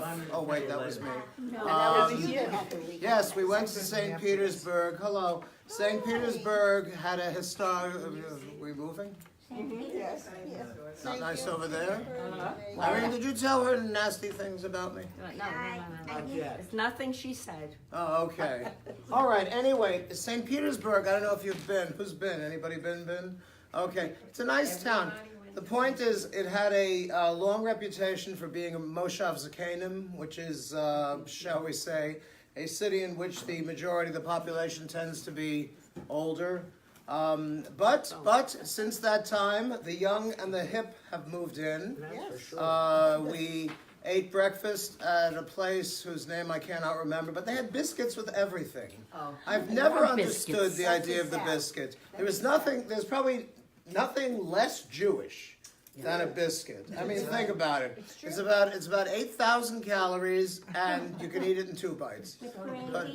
off. Oh wait, that was me. Yes, we went to St. Petersburg. Hello. St. Petersburg had a historic. We moving? Yes. Not nice over there. Irene, did you tell her nasty things about me? No. It's nothing she said. Oh, okay. All right. Anyway, St. Petersburg. I don't know if you've been. Who's been? Anybody been? Okay. It's a nice town. The point is, it had a long reputation for being a Moshav Zakenim, which is, shall we say, a city in which the majority of the population tends to be older. But since that time, the young and the hip have moved in. We ate breakfast at a place whose name I cannot remember, but they had biscuits with everything. I've never understood the idea of the biscuit. There's probably nothing less Jewish than a biscuit. I mean, think about it. It's about 8,000 calories, and you can eat it in 2 bites. But,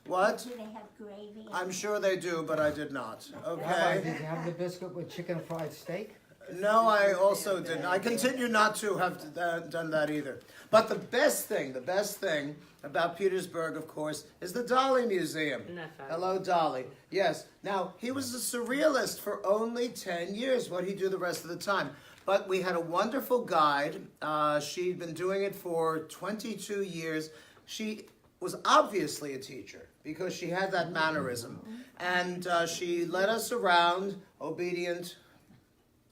what? Do they have gravy? I'm sure they do, but I did not. Rabbi, Okay. did you have the biscuit with chicken fried steak? No, I also didn't. I continue not to have done that either. But the best thing about Petersburg, of course, is the Dali Museum. Hello, Dali. Yes. Now, he was a surrealist for only 10 years. What did he do the rest of the time? But we had a wonderful guide. She'd been doing it for 22 years. She was obviously a teacher because she had that mannerism. And she led us around, obedient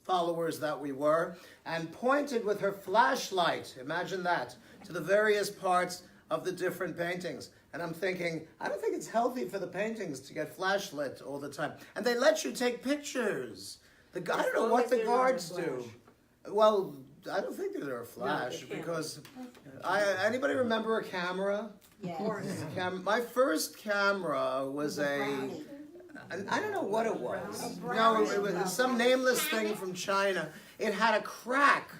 followers that we were, and pointed with her flashlight, imagine that, to the various parts of the different paintings. And I'm thinking, I don't think it's healthy for the paintings to get flashlit all the time. And they let you take pictures. I don't know what the guards do. Well, I don't think they're a flash because anybody remember a camera? Yes. My first camera was I don't know what it was. No, it was some nameless thing from China. It had a crack,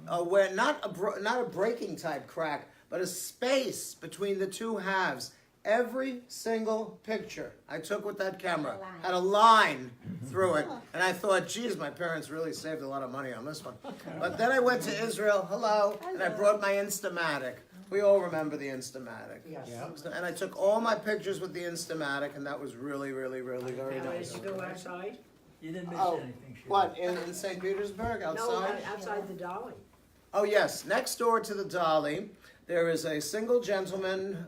where not a breaking type crack, but a space between the two halves. Every single picture I took with that camera had a line through it, and I thought, geez, my parents really saved a lot of money on this one. But then I went to Israel, and I brought my Instamatic. We all remember the Instamatic. Yes. And I took all my pictures with the Instamatic, and that was really, really, really very nice. Did you go outside? You didn't miss anything. What, in St. Petersburg, outside? No, outside the Dali. Oh, yes. Next door to the Dali, there is a single gentleman,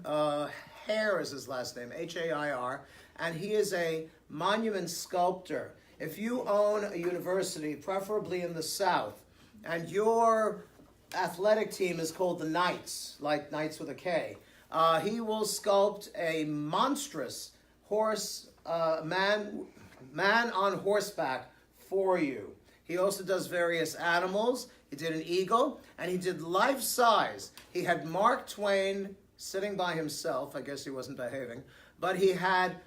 Hair is his last name, Hair, and he is a monument sculptor. If you own a university, preferably in the South, and your athletic team is called the Knights, like Knights with a K, he will sculpt a monstrous horse, man on horseback for you. He also does various animals. He did an eagle, and he did life-size. He had Mark Twain sitting by himself. I guess he wasn't behaving. But he had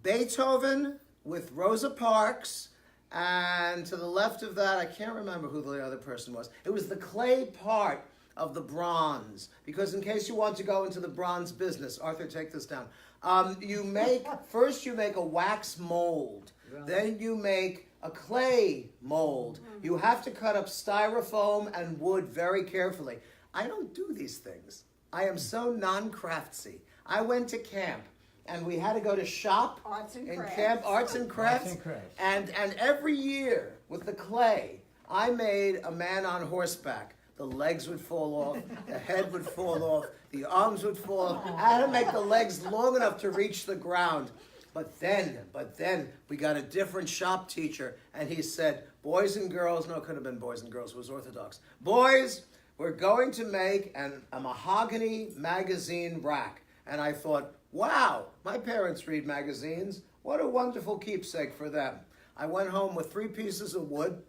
Beethoven with Rosa Parks, and to the left of that, I can't remember who the other person was. It was the clay part of the bronze, because in case you want to go into the bronze business, Arthur, take this down. First you make a wax mold, then you make a clay mold. You have to cut up styrofoam and wood very carefully. I don't do these things. I am so non-craftsy. I went to camp, and we had to go to shop Arts and in crafts. camp, arts and crafts. And every year with the clay, I made a man on horseback. The legs would fall off, the head would fall off, the arms would fall off. I had to make the legs long enough to reach the ground. But then we got a different shop teacher, and he said, boys and girls, no, it could have been boys and girls, it was Orthodox. Boys, we're going to make a mahogany magazine rack. And I thought, wow, my parents read magazines. What a wonderful keepsake for them. I went home with 3 pieces of wood,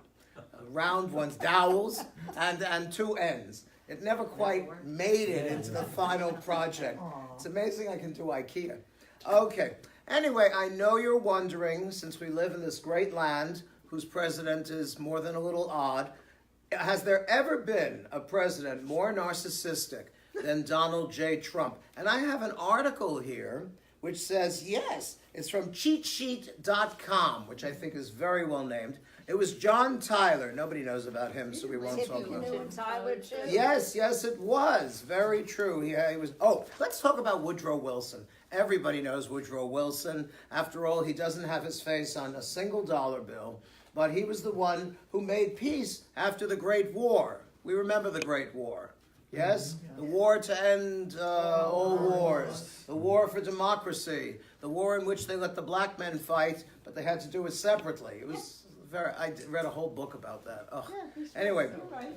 round ones, dowels, and 2 ends. It never quite made it into the final project. It's amazing I can do IKEA. Okay. Anyway, I know you're wondering, since we live in this great land, whose president is more than a little odd, has there ever been a president more narcissistic than Donald J. Trump? And I have an article here which says, yes, it's from cheatsheet.com, which I think is very well named. It was John Tyler. Nobody knows about him, so we won't talk about him. Tyler too. Yes, it was. Very true. He was. Oh, let's talk about Woodrow Wilson. Everybody knows Woodrow Wilson. After all, he doesn't have his face on a single dollar bill, but he was the one who made peace after the Great War. We remember the Great War. Yes? The war to end all wars. The war for democracy. The war in which they let the black men fight, but they had to do it separately. It was I read a whole book about that. Ugh. Anyway,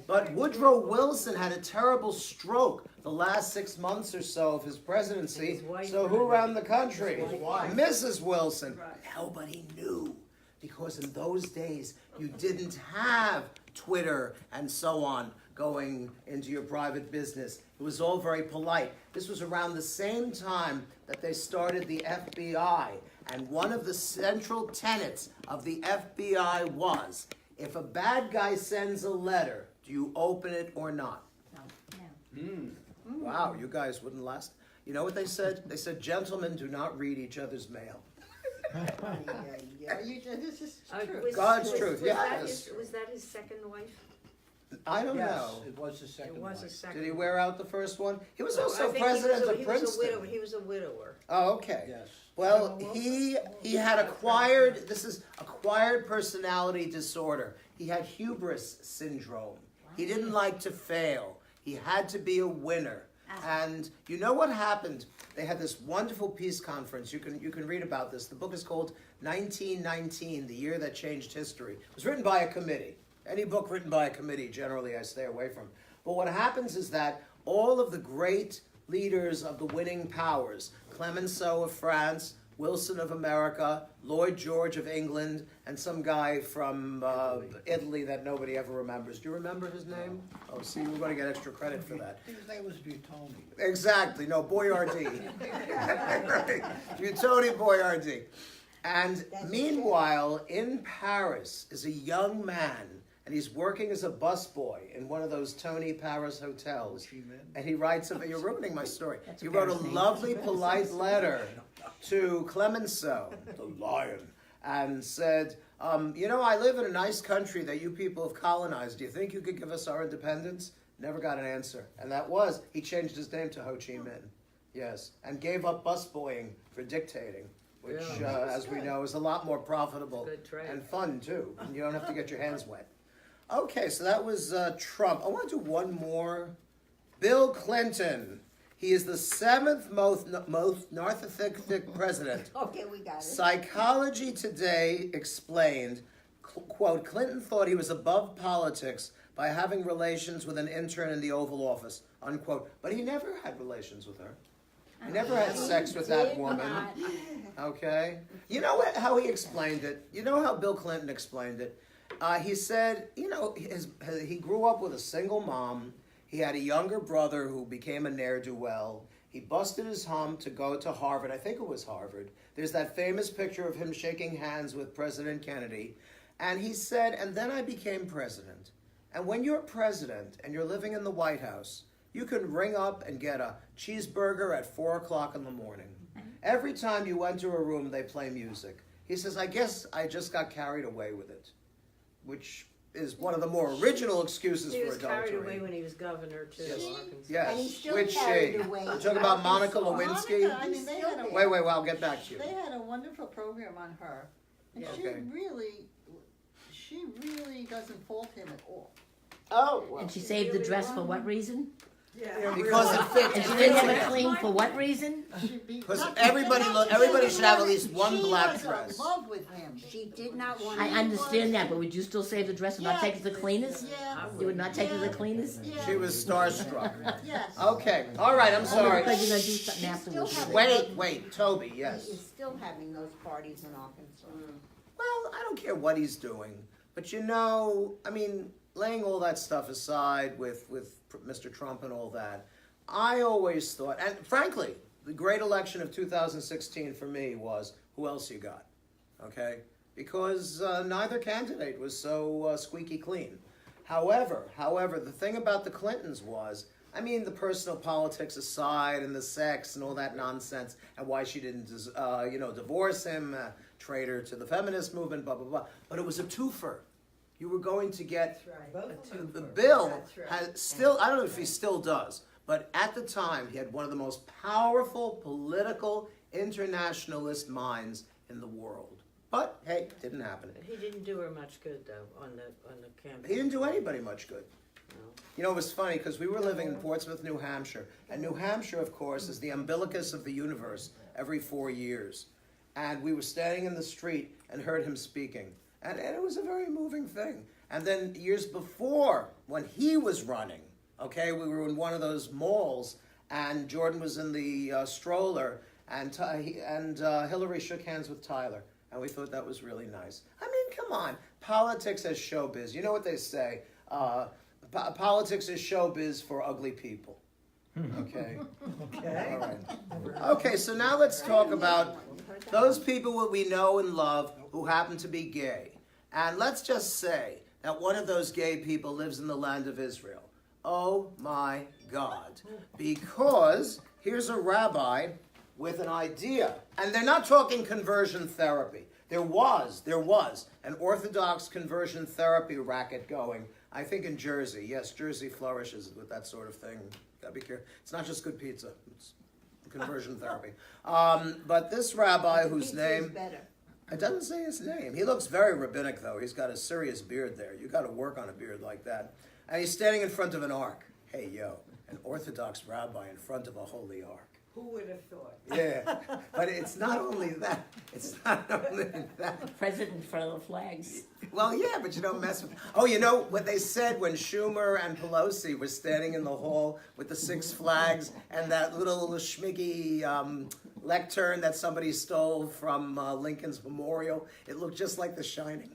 but Woodrow Wilson had a terrible stroke the last 6 months or so of his presidency. So who ran the country? Mrs. Wilson. Nobody knew, because in those days you didn't have Twitter and so on going into your private business. It was all very polite. This was around the same time that they started the FBI. And one of the central tenets of the FBI was, if a bad guy sends a letter, do you open it or not? No. Wow, you guys wouldn't last. You know what they said? They said, gentlemen do not read each other's mail. This is true. God's truth, yes. Was that his second wife? I don't Yes, know. it was the second It was one. a second. Did he wear out the first one? He was I also think president of he Princeton. He was a widower. Oh, okay. Yes. Well, he had acquired, this is acquired personality disorder. He had hubris syndrome. He didn't like to fail. He had to be a winner. And you know what happened? They had this wonderful peace conference. You can read about this. The book is called 1919, The Year That Changed History. It was written by a committee. Any book written by a committee, generally I stay away from. But what happens is that all of the great leaders of the winning powers, Clemenceau of France, Wilson of America, Lloyd George of England, and some guy from Italy that nobody ever remembers. Do you remember his name? Oh, see, we're going to get extra credit for that. His name was Buitoni. Exactly, no, Boyardee. Buitoni Boyardee. And meanwhile, in Paris is a young man, and he's working as a busboy in one of those Tony Paris hotels. And he writes, you're ruining my story. He wrote a lovely, polite letter to Clemenceau, the lion, and said, you know, I live in a nice country that you people have colonized. Do you think you could give us our independence? Never got an answer. And that was, he changed his name to Ho Chi Minh. Yes, and gave up busboying for dictating, which, as we know, is a lot more profitable and fun, too. And you don't have to get your hands wet. Okay, so that was Trump. I want to do one more. Bill Clinton. He is the 7th most narcissistic president. Okay, we got it. Psychology Today explained, quote, Clinton thought he was above politics by having relations with an intern in the Oval Office, unquote. But he never had relations with her. He never had sex with that woman. Okay? You know how he explained it? You know how Bill Clinton explained it? He said, you know, he grew up with a single mom. He had a younger brother who became a ne'er-do-well. He busted his hump to go to Harvard. I think it was Harvard. There's that famous picture of him shaking hands with President Kennedy. And he said, and then I became president. And when you're president and you're living in the White House, you can ring up and get a cheeseburger at 4 o'clock in the morning. Every time you enter a room, they play music. He says, I guess I just got carried away with it, which is one of the more original excuses He for was adultery. carried away when he was governor, too. Yes. Arkansas. Yes. And he's still Which carried she? away. You're talking about Monica Lewinsky? Monica, I mean, they had a, Wait, I'll get back to you. they had a wonderful program on her. And Yeah. Okay. she really doesn't fault him at all. Oh, well. And she saved the dress for what reason? Because it fits. And she didn't have it clean for what reason? Because everybody should have at least one black She dress. was in love with him. She did not want I understand that, but would you still save the dress and not take it to the cleaners? Yeah, You would not take it to the cleaners? yeah. She was starstruck. Yes. Okay, all right, I'm sorry. But you're gonna do something afterwards. Still Wait, Toby, He yes. is still having those parties in Arkansas. Well, I don't care what he's doing, but you know, I mean, laying all that stuff aside with Mr. Trump and all that, I always thought, and frankly, the great election of 2016 for me was, who else you got? Okay? Because neither candidate was so squeaky clean. However, the thing about the Clintons was, I mean, the personal politics aside and the sex and all that nonsense and why she didn't, divorce him, traitor to the feminist movement, blah, blah, blah. But it was a twofer. you were going to get That's right. the bill That's right. has still, I don't know if he still does, but at the time he had one of the most powerful political internationalist minds in the world. But hey, it didn't happen. He didn't do her much good though on the campaign. He didn't do anybody much good. No. You know, it was funny because we were living in Portsmouth, New Hampshire, and New Hampshire, of course, is the umbilicus of the universe every 4 years. And we were standing in the street and heard him speaking, and it was a very moving thing. And then years before, when he was running, okay, we were in one of those malls, and Jordan was in the stroller, and Hillary shook hands with Tyler, and we thought that was really nice. I mean, come on, politics as showbiz. You know what they say? Politics is showbiz for ugly people. Okay. Okay. All right. Okay, so now let's talk about those people that we know and love who happen to be gay. And let's just say that one of those gay people lives in the land of Israel. Oh my God. Because here's a rabbi with an idea. And they're not talking conversion therapy. There was an Orthodox conversion therapy racket going, I think in Jersey. Yes, Jersey flourishes with that sort of thing. Gotta be careful. It's not just good pizza. It's conversion therapy. But this rabbi whose Pizza is name... better. It doesn't say his name. He looks very rabbinic, though. He's got a serious beard there. You got to work on a beard like that. And he's standing in front of an ark. Hey, yo, an Orthodox rabbi in front of a holy ark. Who would have thought? Yeah, but it's not only that. It's not only that. President in front of the flags. Well, yeah, but you don't mess with... Oh, you know what they said when Schumer and Pelosi were standing in the hall with the 6 flags and that little schmiggy lectern that somebody stole from Lincoln's Memorial? It looked just like The Shining.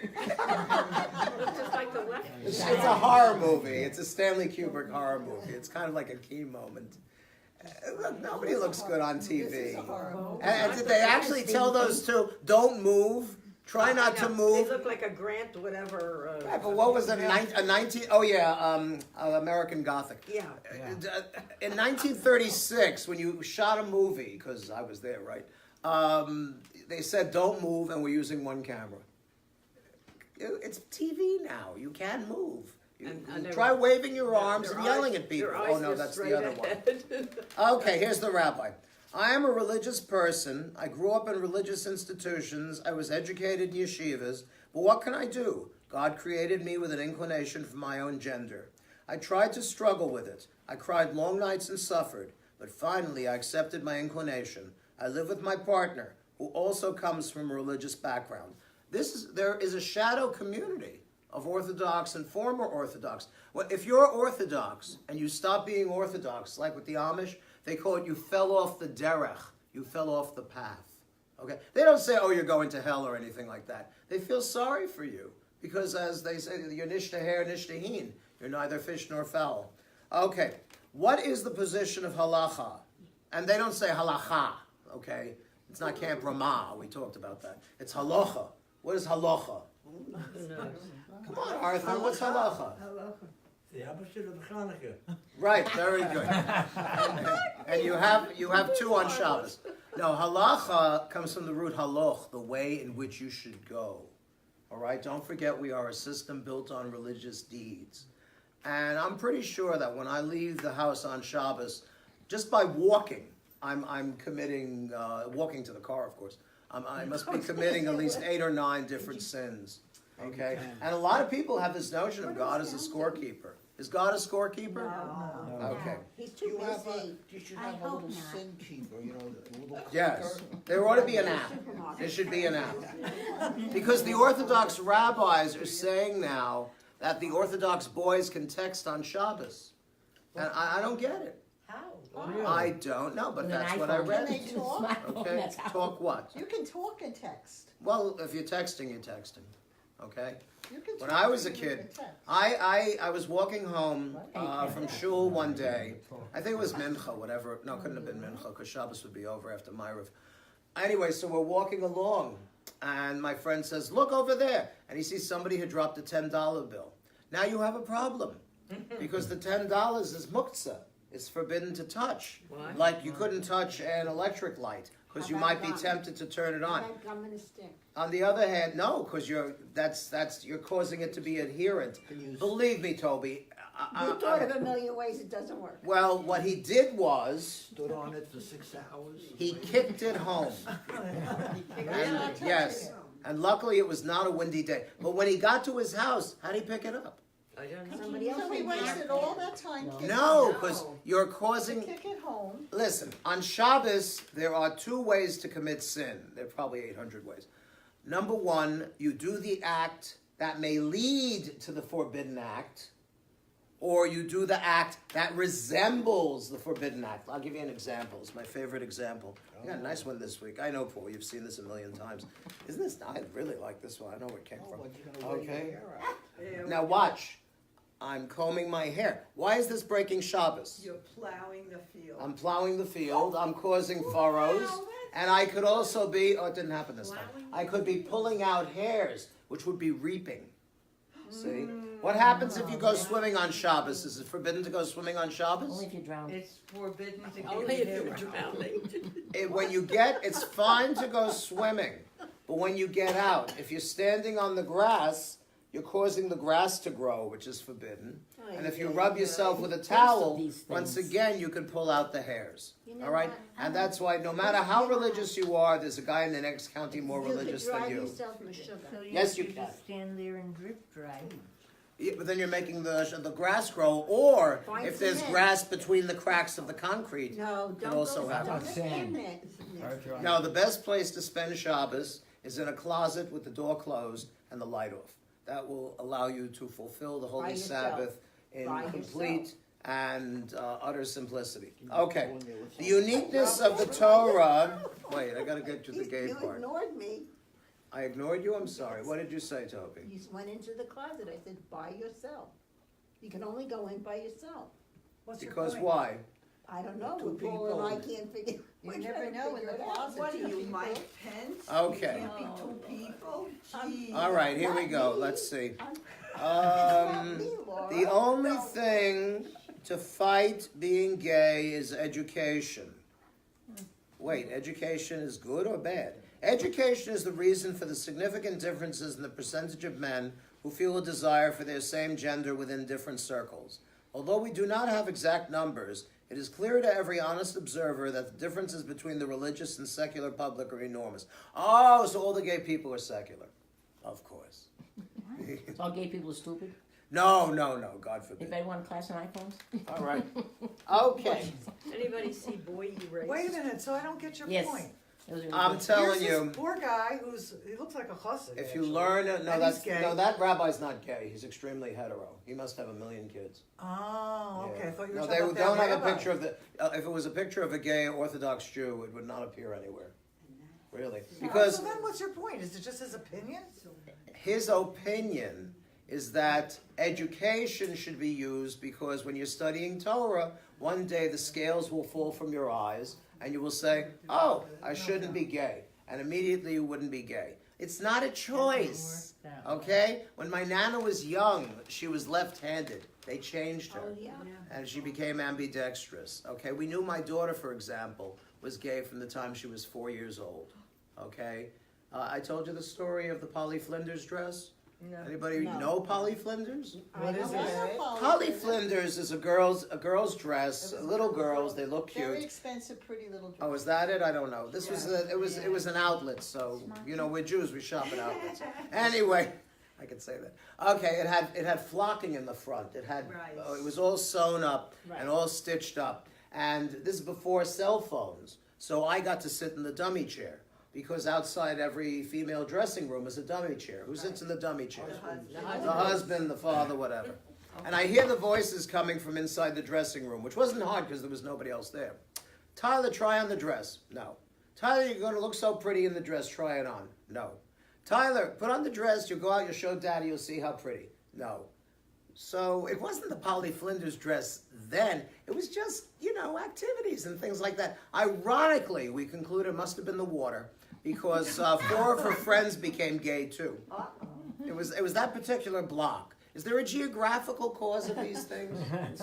Just like the left. It's a horror movie. It's a Stanley Kubrick horror movie. It's kind of like a key moment. Look, nobody looks good on TV. And did they actually tell those two, don't move, try not to They move? look like a Grant, whatever. Right, but what was it, a 19, oh yeah, American Gothic. Yeah. In 1936, when you shot a movie, because I was there, right, they said don't move and we're using one camera. It's TV now, you can move. And Try waving your arms their and yelling eyes- at people. their eyes Oh no, were that's straight the other one. ahead. Okay, here's the rabbi. I am a religious person. I grew up in religious institutions. I was educated in yeshivas. But what can I do? God created me with an inclination for my own gender. I tried to struggle with it. I cried long nights and suffered. But finally, I accepted my inclination. I live with my partner, who also comes from a religious background. There is a shadow community of Orthodox and former Orthodox. Well, if you're Orthodox and you stop being Orthodox, like with the Amish, they call it you fell off the derech, you fell off the path. Okay? They don't say, oh, you're going to hell or anything like that. They feel sorry for you because, as they say, you're nishtaher, nishtahin. You're neither fish nor fowl. Okay, what is the position of halacha? And they don't say halacha, okay? It's not Camp Ramah, we talked about that. It's halacha. What is halacha? Who knows? Come on, Arthur, what's halacha? The opposite of Hanukkah. Right, very good. And you have 2 on Shabbos. No, halacha comes from the root haloch, the way in which you should go. All right, don't forget we are a system built on religious deeds. And I'm pretty sure that when I leave the house on Shabbos, just by walking, I'm committing, walking to the car, of course, I must be committing at least 8 or 9 different sins. Okay? And a lot of people have this notion of God as a scorekeeper. Is God a scorekeeper? No. Okay. He's too You have busy. you should I have a hope little not. sin keeper, you know, a little Yes. clicker. There ought to be an app. There should be an app. Because the Orthodox rabbis are saying now that the Orthodox boys can text on Shabbos. And I don't get it. How? I don't know, but With an that's what I iPhone. read. Can they talk? Smartphone, Okay, that's how. talk what? You can talk and text. Well, if you're texting, you're texting. Okay? You can When talk I was a and you kid, can text. I was walking home from shul one day. I think it was Mincha, whatever. No, it couldn't have been Mincha because Shabbos would be over after Ma'ariv. Anyway, so we're walking along, and my friend says, "Look over there," and he sees somebody who dropped a $10 bill. Now you have a problem because the $10 is muktzah. It's forbidden to touch. Why? Like you couldn't touch an electric light because you How about might be gum? tempted to turn it on. That gum and a stick. On the other hand, no, because you're causing it to be adherent. Believe me, Toby. You thought of a million ways it doesn't work. Well, what he did was Stood on it for 6 hours. he kicked it home. And, yes, and luckily it was not a windy day. But when he got to his house, how did he pick it up? I don't know. Somebody else So we did wasted that. all that time kicking No, it because home. you're To causing. kick it home. Listen, on Shabbos, there are 2 ways to commit sin. There are probably 800 ways. Number 1, you do the act that may lead to the forbidden act, or you do the act that resembles the forbidden act. I'll give you an example. It's my favorite example. You got a nice one this week. I know, Paul, you've seen this a million times. Isn't this? I really like this one. I know where it came from. Okay. Now watch. I'm combing my hair. Why is this breaking Shabbos? You're plowing the field. I'm plowing the field. I'm causing furrows. And I could also be, oh, it didn't happen this time. I could be pulling out hairs, which would be reaping. See? What happens if you go swimming on Shabbos? Is it forbidden to go swimming on Shabbos? Only if you drown. It's forbidden to get Only if hair you're out. drowning. When you get, it's fine to go swimming. But when you get out, if you're standing on the grass, you're causing the grass to grow, which is forbidden. And if you rub yourself with a towel, these things. once again, you can pull out the hairs. You know All right? what? And that's why no matter how religious you are, there's a guy in the next county more religious You than could dry you. yourself with sugar. So Yes, you could can. just stand there and drip dry. Yeah, but then you're making the grass grow, or Find if there's cement. grass between the cracks of the concrete. No, don't also go. happens. Don't stand Sand. there. Now, the best place to spend Shabbos is in a closet with the door closed and the light off. That will allow you to fulfill the By Holy yourself. Sabbath in By complete yourself. and utter simplicity. Okay, the uniqueness of the Torah. Wait, I gotta get to the gay You part. ignored me. I ignored you. I'm sorry. What did you say, Toby? You went into the closet. I said, by yourself. You can only go in by yourself. What's your Because point? why? I don't know. Two Paul and I people. can't figure. You we're never trying to know in figure the it out. closet. What are Two you, people. Mike Pence? Okay. You can't be 2 people? Gee. All right, here we Not go. me. Let's see. Not me, Laura. The only thing to fight being gay is education. Wait, education is good or bad? Education is the reason for the significant differences in the percentage of men who feel a desire for their same gender within different circles. Although we do not have exact numbers, it is clear to every honest observer that the differences between the religious and secular public are enormous. Oh, so all the gay people are secular. Of course. All gay people are stupid. No, God forbid. Anybody want a class on iPhones? All right. Okay. Anybody see Boy Erased? Wait a minute, so I don't get your Yes. point. Those are I'm good. telling Here's you, this poor guy he looks like a chassid. if you actually. learn, And no, he's gay. that rabbi's not gay. He's extremely hetero. He must have 1 million kids. Oh, okay. Yeah. I thought you were No, talking they about don't that have a rabbi. picture of the. If it was a picture of a gay Orthodox Jew, it would not appear anywhere. Really, because So then what's your point? Is it just his opinion? his opinion is that education should be used because when you're studying Torah, one day the scales will fall from your eyes and you will say, "Oh, I shouldn't be gay," and immediately you wouldn't be gay. It's not a choice. Okay? When my Nana was young, she was left-handed. They changed her. Oh, yeah. And she became ambidextrous. Okay? We knew my daughter, for example, was gay from the time she was 4 years old. Okay? I told you the story of the Polly Flinders dress. No. Anybody No. know Polly Flinders? What is it? Polly Flinders is a girl's dress. Little girls, they look Very cute. expensive, pretty little dress. Oh, is that it? I don't know. This was it was an outlet, so you know we're Jews, we shop at outlets. Anyway, I can say that. Okay, it had flocking in the front. It had Right. it was all sewn up Right. and all stitched up. And this is before cell phones, so I got to sit in the dummy chair because outside every female dressing room is a dummy chair. Who sits in the dummy chair? The husband, the father, whatever. And I hear the voices coming from inside the dressing room, which wasn't hard because there was nobody else there. Tyler, try on the dress. No. Tyler, you're going to look so pretty in the dress. Try it on. No. Tyler, put on the dress. You'll go out, you'll show Daddy, you'll see how pretty. No. So it wasn't the Polly Flinders dress then. It was just, activities and things like that. Ironically, we concluded it must have been the water because 4 of her friends became gay too. It was that particular block. Is there a geographical cause of these things? Is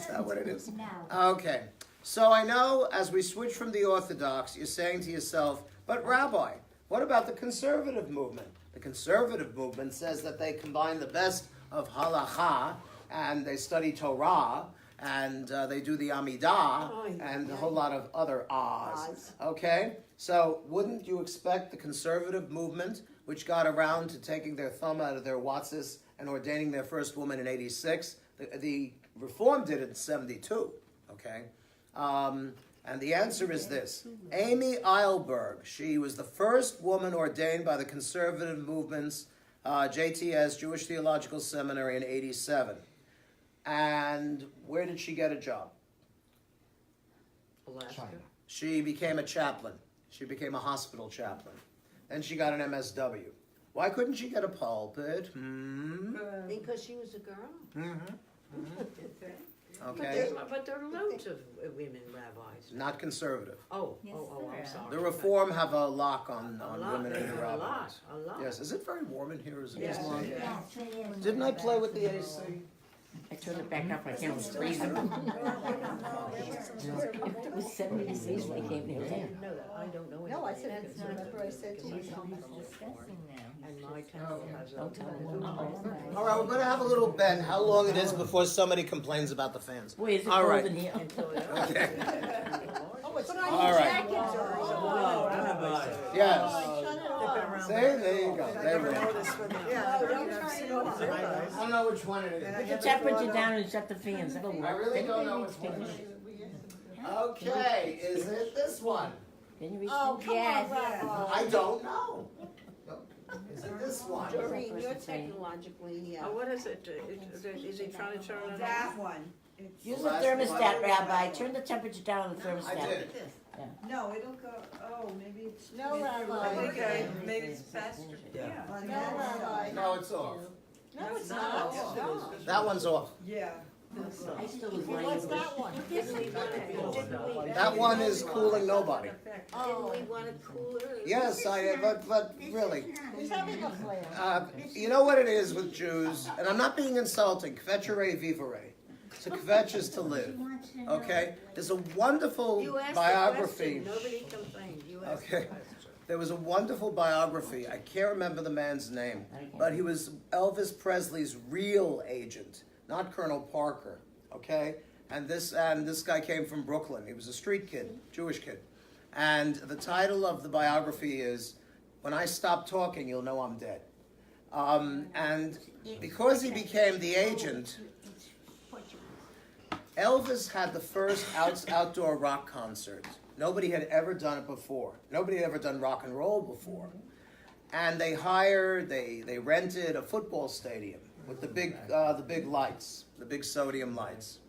that what it is? Okay. So I know as we switch from the Orthodox, you're saying to yourself, but Rabbi, what about the conservative movement? The conservative movement says that they combine the best of halacha, and they study Torah, and they do the Amidah, and a whole lot of other ahs. Okay? So wouldn't you expect the conservative movement, which got around to taking their thumb out of their watzis and ordaining their first woman in 86, the Reform did it in 72, okay? And the answer is this. Amy Eilberg, she was the first woman ordained by the conservative movement's JTS, Jewish Theological Seminary, in 87. And where did she get a job? Alaska. China. She became a chaplain. She became a hospital chaplain. Then she got an MSW. Why couldn't she get a pulpit? Because she was a girl. Okay. But there are loads of women rabbis. Not conservative. Oh, I'm sorry. The Reform have a lock on A lot, women in the a lot, rabbis. a lot. Yes. Is it very warm in here? Or is it Yes. just warm? Yeah. Didn't I play with the AC? I turned it back up, I can't freeze it. It was 70 degrees when I came here. I didn't know that. I don't know. No, I anything said, concerning that's what I said to you. And my temple has a. Don't tell them. All right, we're going to have a little bet how long it is before somebody complains about the fans. Boy, is it All cold right. in here. Okay. Put on All your right. jacket, Yes. shut it off. See, there you go. I There never we go. noticed when, No, yeah, don't I've turn seen it it on off. Sunrise. I don't know which one it is. Put the temperature down and shut the fans. That'll work. I really don't know Then which you one reach it is. Okay, is it this one? Then you reach Oh, come on, Rabbi. I don't know. Is it this one? Doreen, you're technologically, Oh, what is it? Is he trying to turn it on? That one. It's, Use the Last thermostat, one. Rabbi. Turn the temperature down on the thermostat. I did. no, it'll go, oh, maybe it's. No, maybe- Rabbi. Okay, maybe it's faster. Yeah. On No, that Rabbi. side. No, it's off. No, it's not. Stop. That one's off. Yeah. I still was What's lying. that one? That one is cooling nobody. Oh, Didn't we want it cooler? Yes, but really. he's having a flare. You know what it is with Jews, and I'm not being insulting, kvetchere vivere. To kvetch is to live, okay? There's a wonderful You asked biography. the question, nobody complained, you asked Okay. the question. There was a wonderful biography. I can't remember the man's name, but he was Elvis Presley's real agent, not Colonel Parker. Okay, and this guy came from Brooklyn. He was a street kid, Jewish kid, and the title of the biography is "When I Stop Talking, You'll Know I'm Dead." And because he became the agent, Elvis had the first outdoor rock concert. Nobody had ever done it before. Nobody had ever done rock and roll before. And they rented a football stadium with the big lights, the big sodium lights.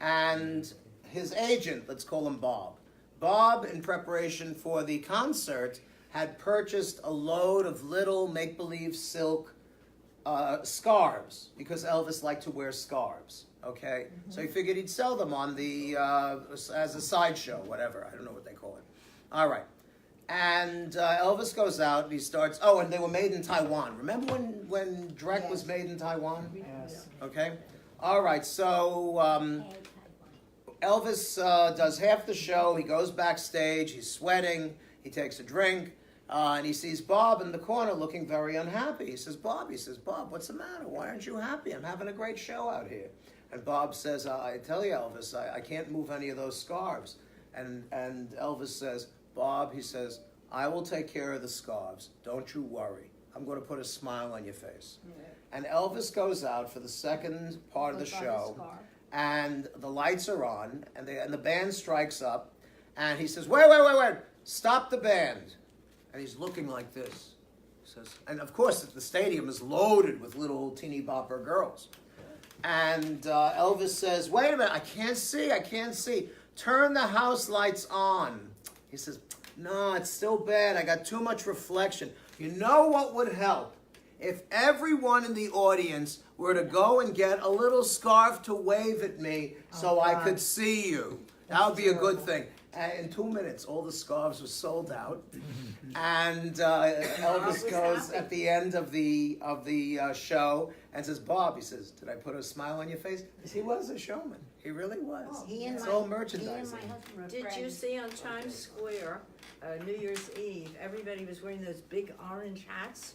And his agent, let's call him Bob. Bob, in preparation for the concert, had purchased a load of little make-believe silk scarves because Elvis liked to wear scarves. Okay, so he figured he'd sell them on the as a sideshow, whatever. I don't know what they call it. All right, and Elvis goes out and he starts. Oh, and they were made in Taiwan. Remember when Drek was made in Taiwan? Yes. Okay, all right. So Elvis does half the show. He goes backstage. He's sweating. He takes a drink. And he sees Bob in the corner looking very unhappy. He says, Bob, what's the matter? Why aren't you happy? I'm having a great show out here. And Bob says, I tell you, Elvis, I can't move any of those scarves. And Elvis says, Bob, he says, I will take care of the scarves. Don't you worry. I'm going to put a smile on your face. Yeah. And Elvis goes out for the second part of the show. And the lights are on. And the band strikes up. And he says, wait. Stop the band. And he's looking like this. He says, and of course, the stadium is loaded with little teeny bopper girls. And Elvis says, wait a minute, I can't see. Turn the house lights on. He says, no, it's still bad. I got too much reflection. You know what would help? If everyone in the audience were to go and get a little scarf to wave at me so I God. could see you. That would be a good thing. And in 2 minutes, all the scarves were sold out. And Elvis goes at the end of the show and says, "Bob," he says, "did I put a smile on your face?" He was a showman. He really was. He and It's my, all he and my merchandising. husband are Did you friends. see on Times Square, New Year's Eve, everybody was wearing those big orange hats,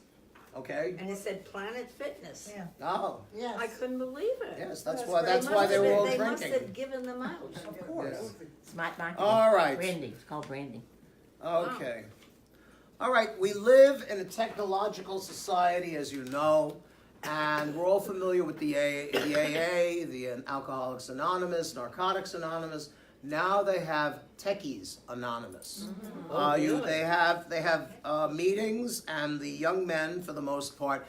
Okay. and it said Planet Fitness. Yeah. Oh, Yes. I couldn't believe it. yes. That's That's why. great. That's why they were all They must drinking. have given them out. Of course. Yeah. Smart marketing. All right. Branding. It's called branding. Okay. All right. We live in a technological society, as you know, and we're all familiar with the AA, the Alcoholics Anonymous, Narcotics Anonymous. Now they have Techies Anonymous. Really? They have meetings, and the young men, for the most part,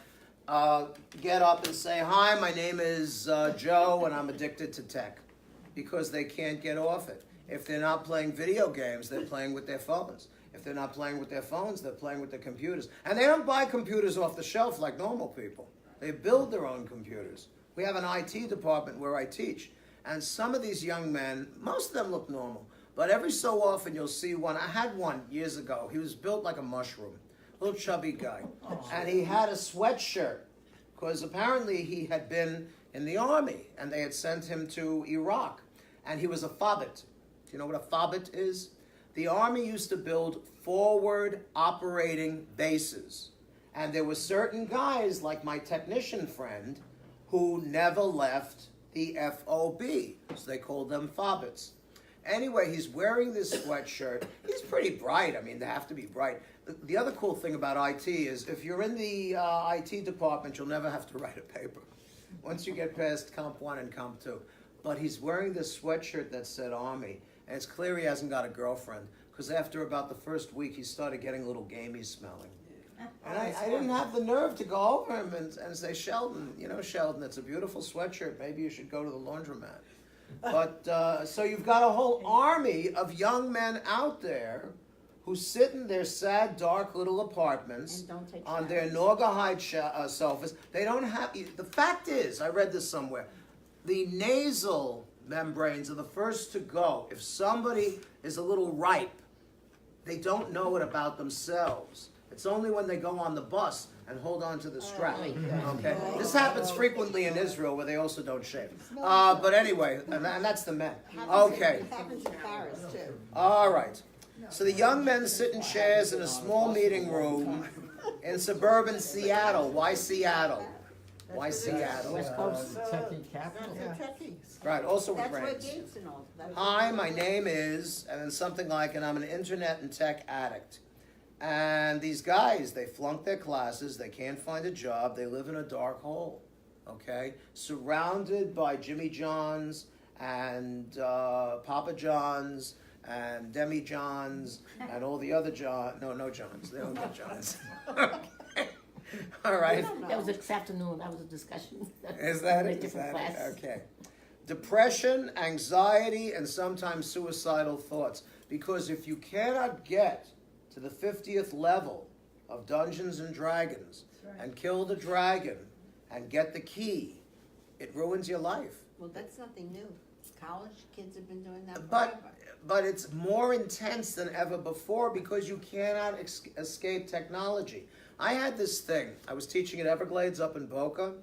get up and say, "Hi, my name is Joe, and I'm addicted to tech," because they can't get off it. If they're not playing video games, they're playing with their phones. If they're not playing with their phones, they're playing with their computers. And they don't buy computers off the shelf like normal people. They build their own computers. We have an IT department where I teach. And some of these young men, most of them look normal. But every so often you'll see one. I had one years ago. He was built like a mushroom. Little chubby guy. And he had a sweatshirt. Because apparently he had been in the army. And they had sent him to Iraq. And he was a fobbit. Do you know what a fobbit is? The army used to build forward operating bases. And there were certain guys, like my technician friend, who never left the FOB. So they called them fobbits. Anyway, he's wearing this sweatshirt. He's pretty bright. I mean, they have to be bright. The other cool thing about IT is if you're in the IT department, you'll never have to write a paper once you get past Comp 1 and Comp 2. But he's wearing this sweatshirt that said Army. And it's clear he hasn't got a girlfriend, because after about the first week, he started getting a little gamey smelling. And I didn't have the nerve to go over him and say, "Sheldon, you know, Sheldon, it's a beautiful sweatshirt. Maybe you should go to the laundromat." But, so you've got a whole army of young men out there who sit in their sad, dark little apartments And don't take on showers. their Naugahyde sofas. They don't have, the fact is, I read this somewhere, the nasal membranes are the first to go. If somebody is a little ripe, they don't know it about themselves. It's only when they go on the bus and hold on to the strap. Okay, this happens frequently in Israel, where they also don't shave. But anyway, and that's the men. Okay, It happens in Paris too. all right. So the young men sit in chairs in a small meeting room in suburban Seattle. Why Seattle? Why Seattle? West Coast techie capital. They're techies. Right, also with That's where brains. Gates and all. That's Hi, where- my name is, and then something like, and I'm an internet and tech addict. And these guys, they flunk their classes, they can't find a job, they live in a dark hole, okay? Surrounded by Jimmy John's and Papa John's and Demi John's and all the other Johns. No Johns, they don't get Johns. Okay. All right. That was this afternoon. That was a discussion. Is that In a it? Is different that it? class. Okay. Depression, anxiety, and sometimes suicidal thoughts. Because if you cannot get to the 50th level of Dungeons and Dragons and kill the dragon and get the key, it ruins your life. Well, that's nothing new. College kids have been doing that But forever. but it's more intense than ever before because you cannot escape technology. I had this thing. I was teaching at Everglades up in Boca,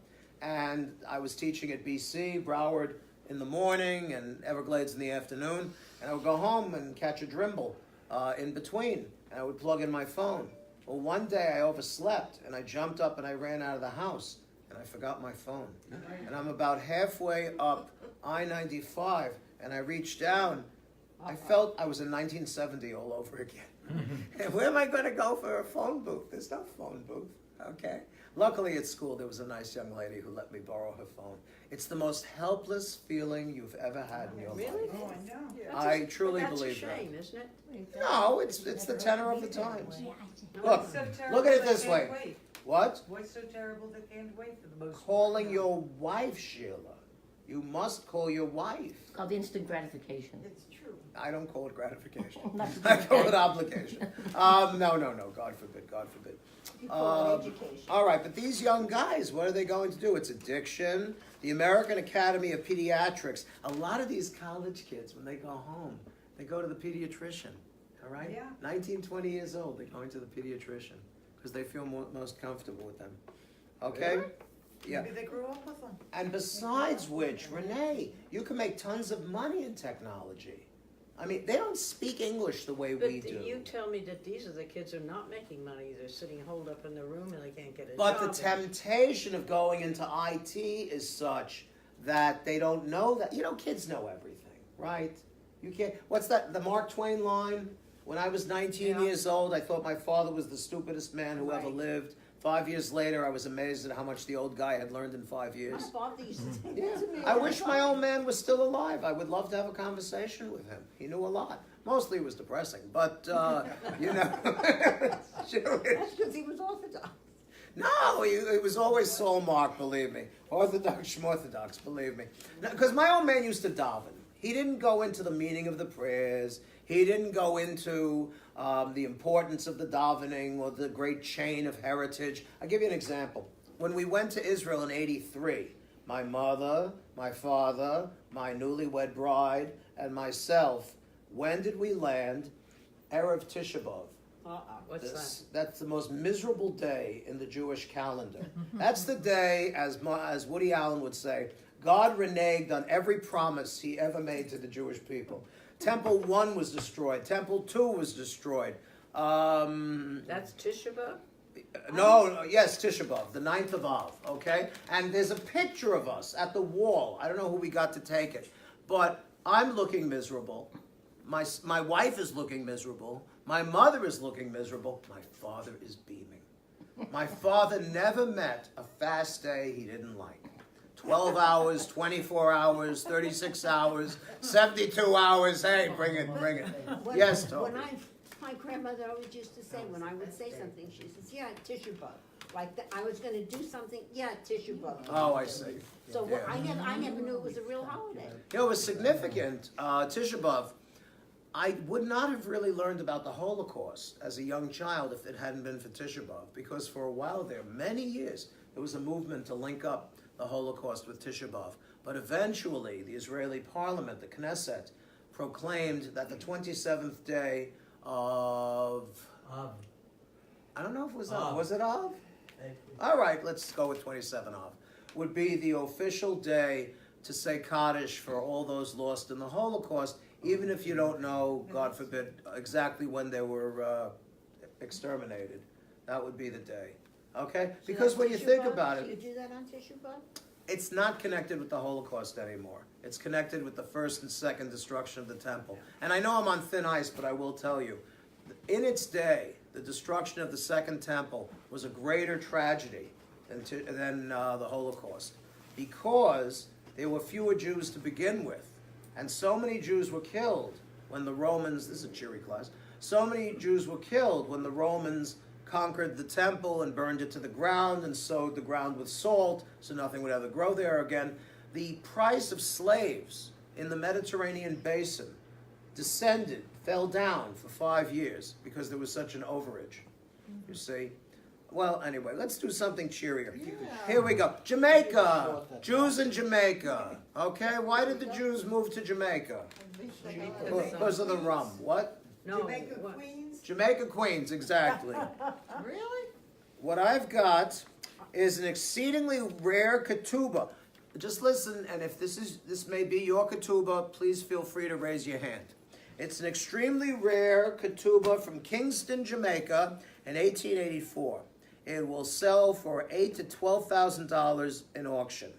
and I was teaching at BC, Broward in the morning, and Everglades in the afternoon. And I would go home and catch a drimble in between, and I would plug in my phone. Well, one day I overslept, and I jumped up and I ran out of the house, and I forgot my phone. And I'm about halfway up I-95, and I reached down. I felt I was in 1970 all over again. And where am I going to go for a phone booth? There's no phone booth, okay? Luckily at school there was a nice young lady who let me borrow her phone. It's the most helpless feeling you've ever had in your Really? life. Oh, I know. I truly believe That's a shame, isn't it? that. No, it's the tenor of the times. No, Look, it's so look terrible at it they this can't way. wait. What? What's so terrible they can't wait for the most. Calling your wife, Sheila. You must call your wife. It's called instant gratification. It's true. I don't call it gratification. Not I call it okay. obligation. No, God forbid, God forbid. You call it education. All right, but these young guys, what are they going to do? It's addiction. The American Academy of Pediatrics. A lot of these college kids, when they go home, they go to the pediatrician. All right? Yeah. 19, 20 years old, they're going to the pediatrician because they feel most comfortable with them. Okay? Really? Yeah. Maybe they grew up with them. And besides which, Renee, you can make tons of money in technology. I mean, they don't speak English the way But we do. you tell me that these are the kids who are not making money, they're sitting holed up in the room and they can't get a But job. the temptation of going into IT is such that they don't know that. You know, kids know everything, right? You can't. What's that? The Mark Twain line? When I was 19 Yeah. years old, I thought my father was the stupidest man who ever Right. lived. 5 years later, I was amazed at how much the old guy had learned in 5 My years. father used to say Yeah, that to me. I all the wish my time. old man was still alive. I would love to have a conversation with him. He knew a lot. Mostly it was depressing, but, you know. Jewish. That's because he was Orthodox. No, it was always Saul Mark, believe me. Orthodox, schmorthodox, believe me. Because my old man used to daven. He didn't go into the meaning of the prayers. He didn't go into the importance of the davening or the great chain of heritage. I'll give you an example. When we went to Israel in '83, my mother, my father, my newlywed bride, and myself, when did we land? Erev Tisha B'Av. What's That's the most miserable day in the Jewish calendar. That's the day, as Woody Allen would say, God reneged on every promise he ever made to the Jewish people. Temple 1 was destroyed. Temple 2 was destroyed. That's Tisha B'Av? Yes, Tisha B'Av, the 9th of Av, okay? And there's a picture of us at the wall. I don't know who we got to take it. But I'm looking miserable. My wife is looking miserable. My mother is looking miserable. My father is beaming. My father never met a fast day he didn't like. 12 hours, 24 hours, 36 hours, 72 hours. Hey, bring it. When, Yes, Toby. My grandmother always used to say, when I would say something, she says, yeah, Tisha B'Av. Like, I was going to do something, yeah, Tisha B'Av. Oh, I see. So Yeah. I never knew it was a real holiday. You know, it was significant. Tisha B'Av, I would not have really learned about the Holocaust as a young child if it hadn't been for Tisha B'Av, because for a while there, many years, there was a movement to link up the Holocaust with Tisha B'Av. But eventually, the Israeli parliament, the Knesset, proclaimed that the 27th day of... I don't know if it was Av. Was it Av? All right, let's go with 27 Av. Would be the official day to say Kaddish for all those lost in the Holocaust, even if you don't know, God forbid, exactly when they were exterminated. That would be the day. Okay? So Because that's when you Tisha think B'Av? about You it, do that on Tisha B'Av? it's not connected with the Holocaust anymore. It's connected with the first and second destruction of the temple. And I know I'm on thin ice, but I will tell you, in its day, the destruction of the second temple was a greater tragedy than the Holocaust, because there were fewer Jews to begin with. And so many Jews were killed when the Romans, this is a cheery class, so many Jews were killed when the Romans conquered the temple and burned it to the ground and sowed the ground with salt so nothing would ever grow there again. The price of slaves in the Mediterranean basin fell down for 5 years because there was such an overage, you see. Well, anyway, let's do something cheerier. Here we go. Jamaica. Jews in Jamaica. Okay, why did the Jews move to Jamaica? Because of the rum. What? No. Jamaica what? Queens? Jamaica Queens, exactly. Really? What I've got is an exceedingly rare ketubah. Just listen, and if this may be your ketubah, please feel free to raise your hand. It's an extremely rare ketubah from Kingston, Jamaica, in 1884. It will sell for $8,000 to $12,000 in auction.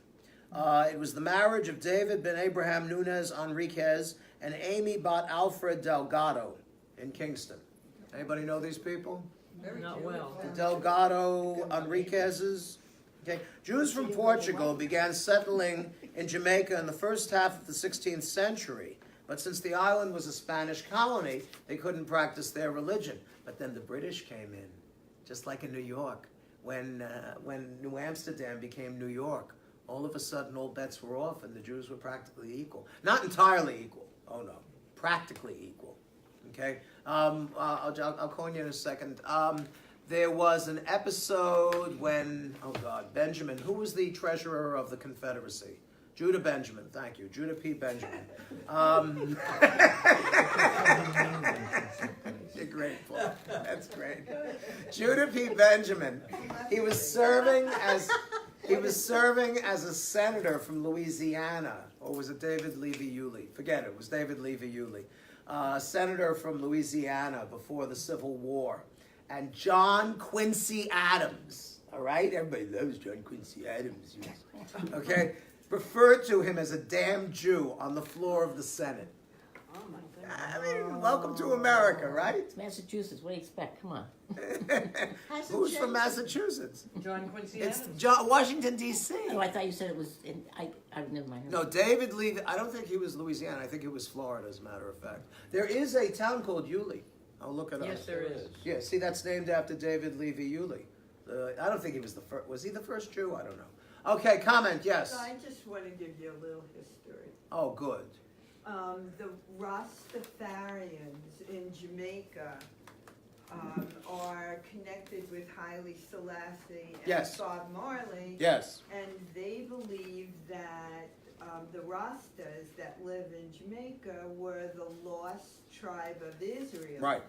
It was the marriage of David ben Abraham Nunez Enriquez and Amy Bat Alfred Delgado in Kingston. Anybody know these people? Not well. The Delgado Enriquezes. Okay. Jews from Portugal began settling in Jamaica in the first half of the 16th century. But since the island was a Spanish colony, they couldn't practice their religion. But then the British came in, just like in New York. When New Amsterdam became New York, all of a sudden all bets were off and the Jews were practically equal. Not entirely equal. Oh no, practically equal. Okay, I'll call you in a second. There was an episode when, oh God, Benjamin, who was the treasurer of the Confederacy? Judah Benjamin, thank you, Judah P. Benjamin. You're grateful. That's great. Judah P. Benjamin. He was serving as a senator from Louisiana, or was it David Levy-Yulee? Forget it. It was David Levy-Yulee, senator from Louisiana before the Civil War, and John Quincy Adams. All right, everybody loves John Quincy Adams. Okay, referred to him as a damn Jew on the floor of the Senate. Oh my goodness. I mean, welcome to America, right? It's Massachusetts. What do you expect? Come on. Who's from Massachusetts? John Quincy It's Adams. Washington, D.C. Oh, I thought you said it was in. I never mind. No, David Levy. I don't think he was Louisiana. I think it was Florida, as a matter of fact. There is a town called Yulee. I'll look it up. Yes, there is. Yeah, see, that's named after David Levy-Yulee. I don't think he was the first. Was he the first Jew? I don't know. Okay, comment, yes. So I just want to give you a little history. Oh, good. The Rastafarians in Jamaica are connected with Haile Selassie and Yes. Bob Marley. Yes. And they believe that the Rastas that live in Jamaica were the lost tribe of Israel. Right.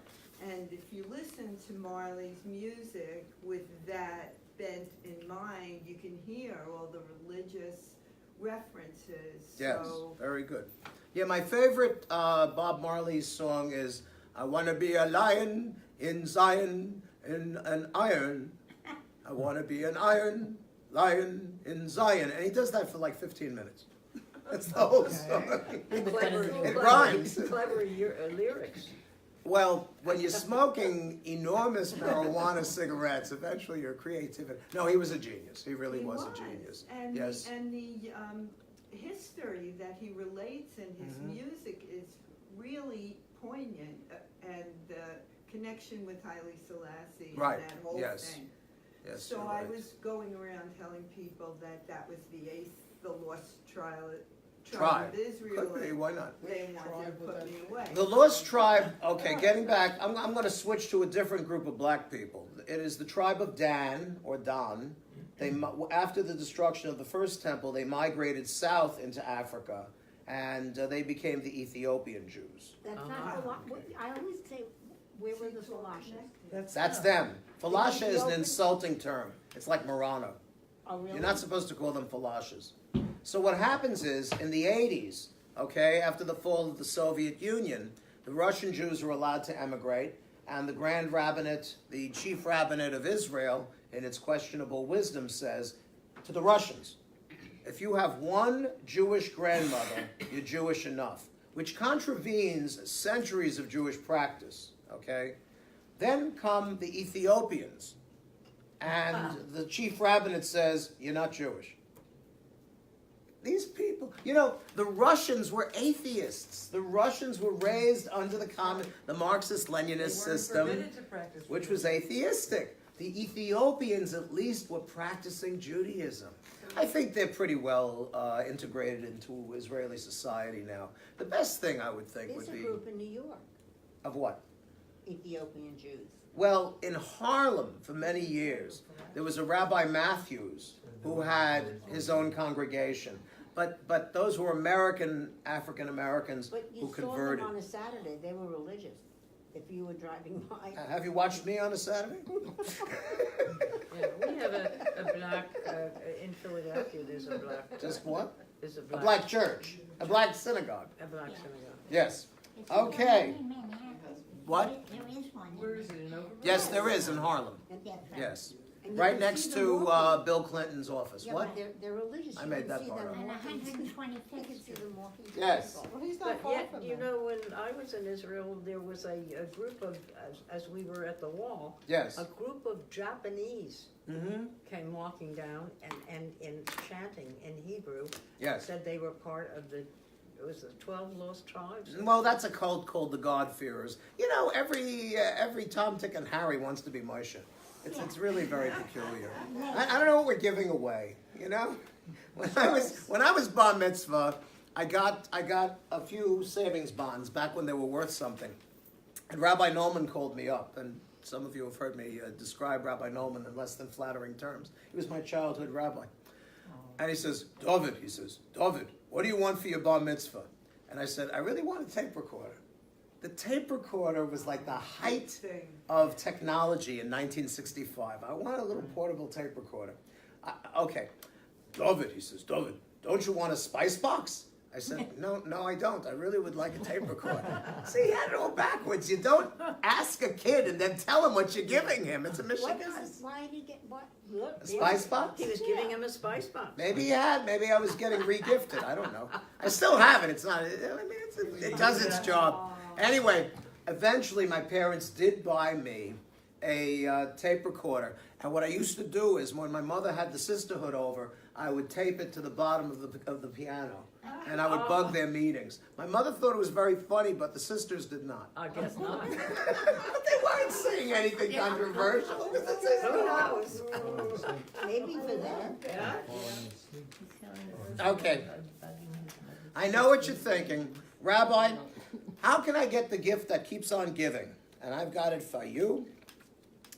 And if you listen to Marley's music with that bent in mind, you can hear all the religious references. Yes. So, Very good. Yeah, my favorite Bob Marley song is "I Want to Be a Lion in Zion in an Iron." I want to be an iron lion in Zion, and he does that for like 15 minutes. That's the whole song. It rhymes. Clever lyrics. Well, when you're smoking enormous marijuana cigarettes, eventually your creativity. No, he was a genius. He really was a genius. And Yes. the history that he relates in his music is really poignant, and the connection with Haile Selassie Right. and that whole Yes. thing. Yes. So you're I right. was going around telling people that that was the lost tribe Tribe. of Israel. Could be, and why not? They wanted to put me away. The Lost Tribe, okay, getting back, I'm going to switch to a different group of black people. It is the tribe of Dan, or Dan. After the destruction of the first temple, they migrated south into Africa, and they became the Ethiopian Jews. That's not I always say, where were the Philoshes? That's them. Falasha is an insulting term. It's like Marano. Oh, really? You're not supposed to call them Falashes. So what happens is, in the 80s, okay, after the fall of the Soviet Union, the Russian Jews were allowed to emigrate, and the Grand Rabbinate, the Chief Rabbinate of Israel, in its questionable wisdom, says to the Russians, if you have one Jewish grandmother, you're Jewish enough, which contravenes centuries of Jewish practice, okay? Then come the Ethiopians, and the Chief Rabbinate says, you're not Jewish. These people, the Russians were atheists. The Russians were raised under the Marxist-Leninist system, which was atheistic. The Ethiopians, at least, were practicing Judaism. I think they're pretty well integrated into Israeli society now. The best thing, I would think, There's would a be... group in New York, Of what? Ethiopian Jews. Well, in Harlem, for many years, there was a Rabbi Matthews who had his own congregation. But those were African Americans But who you saw converted. them on a Saturday, they were religious. If you were driving by. Have you watched me on a Saturday? Yeah, we have a black, in Philadelphia, there's a black. Just what? There's A black church, a black synagogue. A black synagogue. Yes. Okay. In Manhattan. What? There is one. Where is it, in Overbrook? Yes, there is in Harlem. Yes. And you Right can next see them to walking. Bill Clinton's office. Yeah, What? but they're religious. I You made can that see part them up. And walking. 125th You can see them walking. Yes. Well, he's not But far yet, from you them. know, when I was in Israel, there was a group of, as we were at the wall, Yes. a group of Japanese Mm-hmm. came walking down and chanting in Hebrew, Yes. said they were part of the 12 lost tribes. Well, that's a cult called the God-fearers. Every Tom, Dick, and Harry wants to be Moshe. It's really very peculiar. I don't know what we're giving away, When I was bar mitzvah, I got a few savings bonds back when they were worth something. And Rabbi Nolman called me up, and some of you have heard me describe Rabbi Nolman in less than flattering terms. He was my childhood rabbi. And he says, David, what do you want for your bar mitzvah? And I said, I really want a tape recorder. The tape recorder was like the height of technology in 1965. I want a little portable tape recorder. Okay, David, he says, David, don't you want a spice box? I said, no, I don't. I really would like a tape recorder. See, he had it all backwards. You don't ask a kid and then tell him what you're giving him. It's a mission. Why did he get what? Look, A spice box? He was giving him a spice box. Maybe he had. Maybe I was getting re-gifted. I don't know. I still have it. It's not. I mean, it does its job. Anyway, eventually my parents did buy me a tape recorder. And what I used to do is when my mother had the sisterhood over, I would tape it to the bottom of the piano. And I would bug their meetings. My mother thought it was very funny, but the sisters did not. I guess not. But they weren't saying anything controversial. It was the sisters. Who knows? maybe for them. Yeah. Okay. I know what you're thinking. Rabbi, how can I get the gift that keeps on giving? And I've got it for you.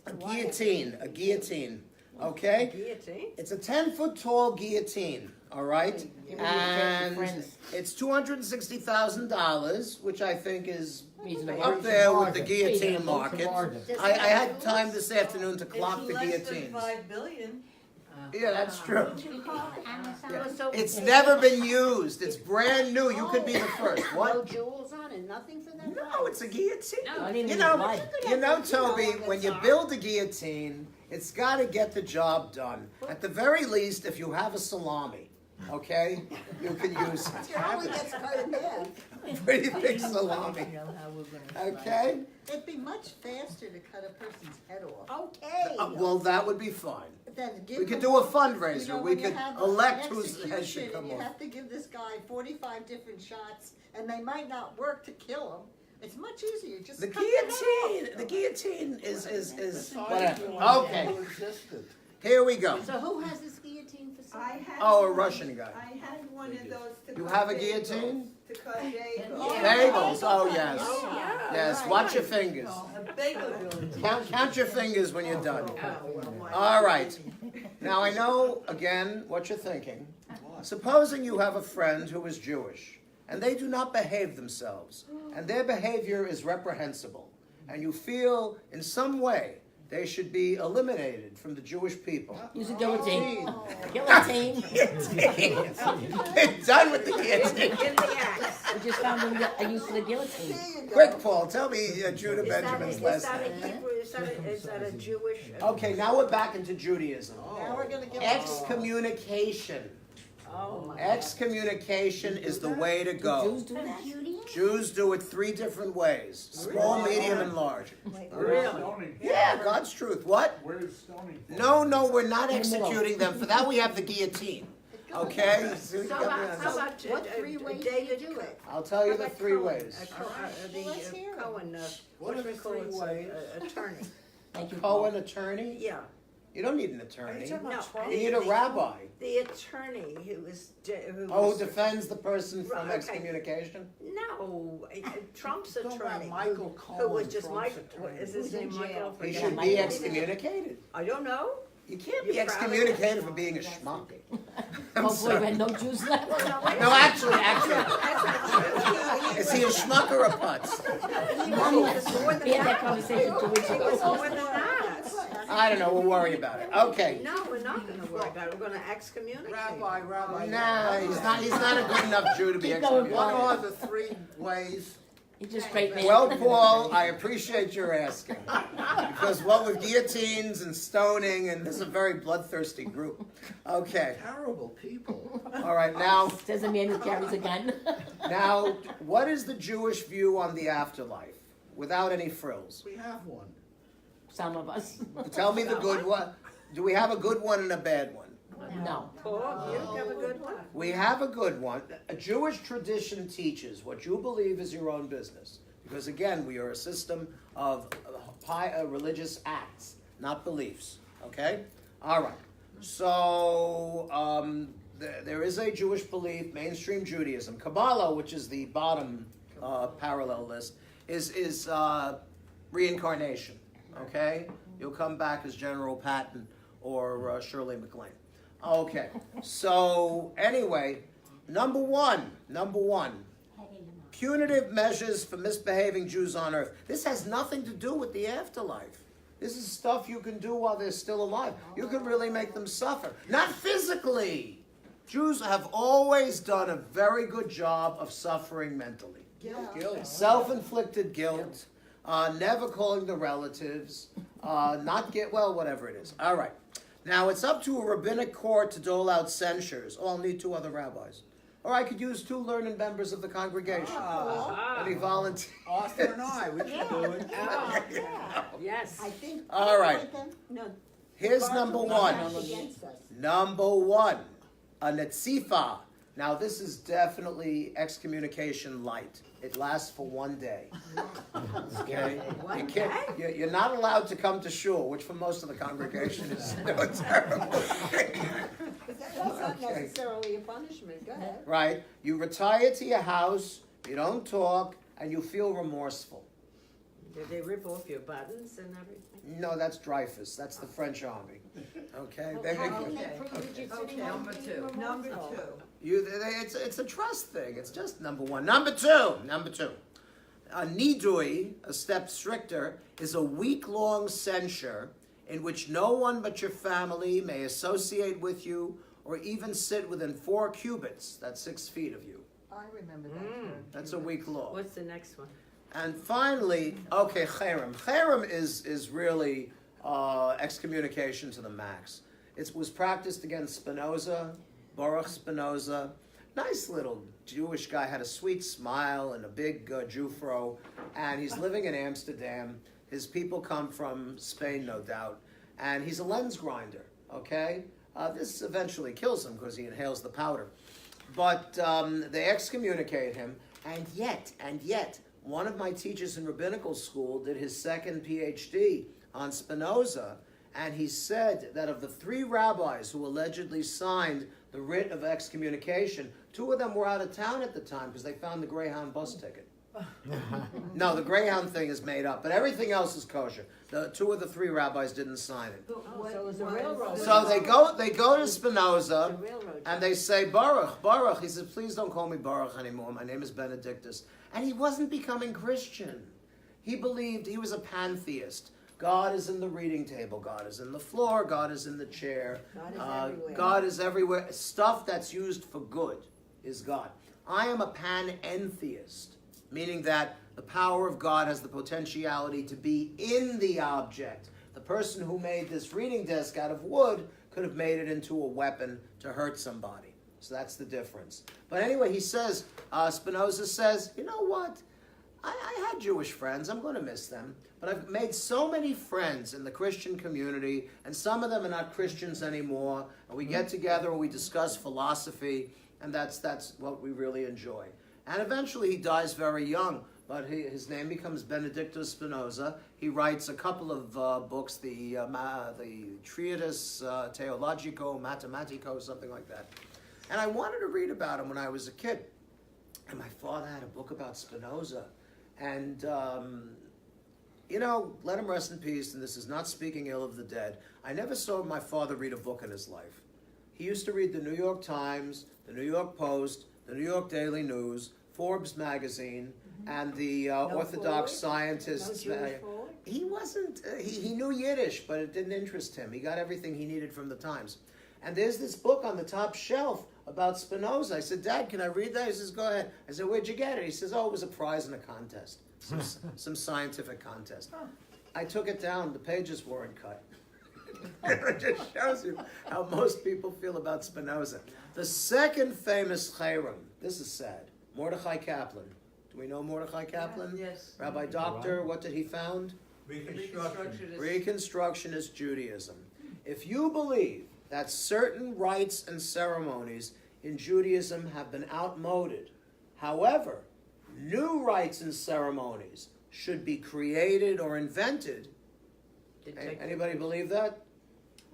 A guillotine. Okay? Guillotine? It's a 10-foot tall guillotine, all right? Give it to your And friends. it's $260,000, which I think is Reasonable. up there with the guillotine Reasonable. market. Bargain. I had time this afternoon to clock the It's less than guillotines. $5 billion. Yeah, that's true. Did you call Amazon? Yeah. So It's never been used. It's brand new. You could be the first. No What? jewels on it, nothing for them? No, it's a guillotine. No, I didn't You even know, buy it. Toby, when you build a guillotine, it's got to get the job done. At the very least, if you have a salami, okay, you can use It only gets cut in half. a pretty big salami. Okay? It'd be much faster to cut a person's head off Okay. Well, that would be fine. than give We could them- do a fundraiser. You know, We when you could have elect an whose head should execution come and you off. have to give this guy 45 different shots, and they might not work to kill him. It's much easier. Just The cut their head guillotine is Besides, whatever. you Okay, never existed. Here we go. So who has this guillotine for sale? I had. Oh, a one- Russian guy. I had one of those to You cut have a bagels, guillotine? To cut bagels. Bagels, oh yes. Oh, yeah. Yes, watch your fingers. A bagel guillotine. Count your fingers when you're done. Oh, All right. Now I know, again, what you're thinking. Supposing you have a friend who is Jewish, and they do not behave themselves, and their behavior is reprehensible, and you feel in some way they should be eliminated from the Jewish people. Use a guillotine. Guillotine. They're done with the guillotine. In the axe. We just found a use for the guillotine. Quick, Paul, tell me Judah Is that Benjamin's is last that name. a Hebrew, is that a Jewish? Okay, now we're back into Judaism. Now we're gonna give Excommunication. Oh, my. Excommunication is the way to go. Jews do that? Jews do it 3 different ways: small, medium, and large. Really? Stoning. Yeah, God's truth. What? Where is stoning? No, we're not executing them. For that, we have the guillotine. Okay? So about What 3 ways do you David do it? I'll tell you How the about 3 Cohen? ways. let's hear it. Cohen, What are the whatchamacallit, 3 ways? attorney. Thank you, Paul. Cohen attorney? Yeah, You don't need an attorney. no. You need a rabbi. The attorney who was, who Oh, who was, defends the person from Right, okay. excommunication? no, Trump's Talking about attorney. Michael Who was Cohen, just Trump's Michael, attorney. is his name Michael? He Yeah, should Michael. be excommunicated. I don't know. You can't be You're proud of excommunicated for being a schmuck. I'm Hopefully we sorry. had no Jews left. No, actually, That's not true. is he a schmuck or a putz? We had that conversation 2 weeks It's ago. more than that. I don't know. We'll worry about it. Okay. No, we're not gonna worry about it, we're gonna excommunicate. Rabbi. Nah, he's not a good enough Jew to be Keep going, What excommunicated. are the 3 ways? He's just straight man. Well, Paul, I appreciate your asking. Because what with guillotines and stoning, and this is a very bloodthirsty group. Okay. Terrible people. All right. Now, Says a man who carries a gun. what is the Jewish view on the afterlife? Without any frills. We have one. Some of us. Tell me the good one. Do we have a good one and a bad one? No. Paul, you have a good one? We have a good one. A Jewish tradition teaches what you believe is your own business. Because again, we are a system of religious acts, not beliefs. Okay? All right. So, there is a Jewish belief, mainstream Judaism. Kabbalah, which is the bottom parallel list, is reincarnation. Okay, you'll come back as General Patton or Shirley MacLaine. Okay, so anyway, number one, punitive measures for misbehaving Jews on earth. This has nothing to do with the afterlife. This is stuff you can do while they're still alive. You can really make them suffer. Not physically. Jews have always done a very good job of suffering mentally. Guilt. Self-inflicted guilt, never calling the relatives, whatever it is. All right. Now, it's up to a rabbinic court to dole out censures. Oh, I'll need 2 other rabbis. Or I could use 2 learned members of the congregation. Any volunteers? Arthur and I, we can do it. Yes. I think. All right. No. Here's number 1. Against us. Number 1, a netzifa. Now, this is definitely excommunication light. It lasts for 1 day. Okay? One You're not allowed to come to shul, which for most of the congregation is terrible. That's not necessarily a punishment, go ahead. Right? You retire to your house, you don't talk, and you feel remorseful. Did they rip off your buttons and everything? No, that's Dreyfus. That's the French army. Okay? They How make can they prove that you're sitting home Number being 2. remorseful? Number 2. it's a trust thing. It's just number 1. Number 2. A nidui, a step stricter, is a week-long censure in which no one but your family may associate with you or even sit within 4 cubits, that's 6 feet of you. I remember that. That's a week long. What's the next one? And finally, okay, cherem. Cherem is really excommunication to the max. It was practiced against Spinoza, Baruch Spinoza. Nice little Jewish guy, had a sweet smile and a big Jufro, and he's living in Amsterdam. His people come from Spain, no doubt, and he's a lens grinder, okay? This eventually kills him because he inhales the powder. But they excommunicate him, and yet, one of my teachers in rabbinical school did his second PhD on Spinoza, and he said that of the 3 rabbis who allegedly signed the writ of excommunication, 2 of them were out of town at the time because they found the Greyhound bus ticket. No, the Greyhound thing is made up, but everything else is kosher. The 2 of the 3 rabbis didn't sign it. Oh, so it was a railroad. So they go to It's Spinoza, a railroad. and they say, Baruch. He says, please don't call me Baruch anymore. My name is Benedictus. And he wasn't becoming Christian. He believed he was a pantheist. God is in the reading table. God is in the floor. God is in the chair. God is everywhere. God is everywhere. Stuff that's used for good is God. I am a panentheist, meaning that the power of God has the potentiality to be in the object. The person who made this reading desk out of wood could have made it into a weapon to hurt somebody. So that's the difference. But anyway, he says, Spinoza says, you know what? I had Jewish friends. I'm going to miss them. But I've made so many friends in the Christian community, and some of them are not Christians anymore. And we get together and we discuss philosophy, and that's what we really enjoy. And eventually he dies very young, but his name becomes Benedictus Spinoza. He writes a couple of books, the Treatise Theologico Mathematico, something like that. And I wanted to read about him when I was a kid. And my father had a book about Spinoza. And, let him rest in peace, and this is not speaking ill of the dead. I never saw my father read a book in his life. He used to read the New York Times, the New York Post, the New York Daily News, Forbes magazine, and the Orthodox Scientists. No Jewish forward? He wasn't, he knew Yiddish, but it didn't interest him. He got everything he needed from the Times. And there's this book on the top shelf about Spinoza. I said, Dad, can I read that? He says, go ahead. I said, where'd you get it? He says, oh, it was a prize in a contest, some scientific contest. I took it down. The pages weren't cut. It just shows you how most people feel about Spinoza. The second famous cherem, this is sad, Mordechai Kaplan. Do we know Mordechai Kaplan? Yes. Rabbi Doctor, what did he found? Reconstructionist Judaism. If you believe that certain rites and ceremonies in Judaism have been outmoded, however, new rites and ceremonies should be created or invented. Anybody believe that?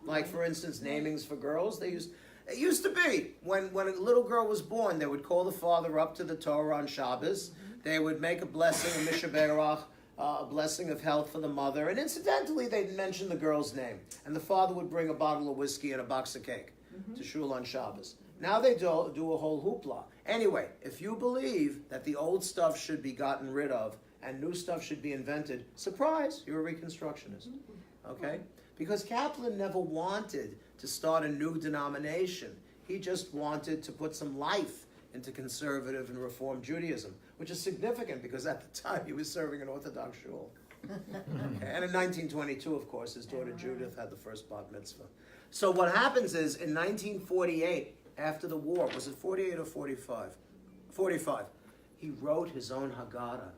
Like, for instance, namings for girls, they use. It used to be when a little girl was born, they would call the father up to the Torah on Shabbos. They would make a blessing, a mishaberach, a blessing of health for the mother, and incidentally, they'd mention the girl's name. And the father would bring a bottle of whiskey and a box of cake to shul on Shabbos. Now they do a whole hoopla. Anyway, if you believe that the old stuff should be gotten rid of and new stuff should be invented, surprise, you're a Reconstructionist. Okay? Because Kaplan never wanted to start a new denomination. He just wanted to put some life into conservative and reform Judaism, which is significant because at the time he was serving an Orthodox shul. Okay. And in 1922, of course, his daughter Judith had the first bat mitzvah. So what happens is, in 1948, after the war, was it 48 or 45? 45. He wrote his own Haggadah.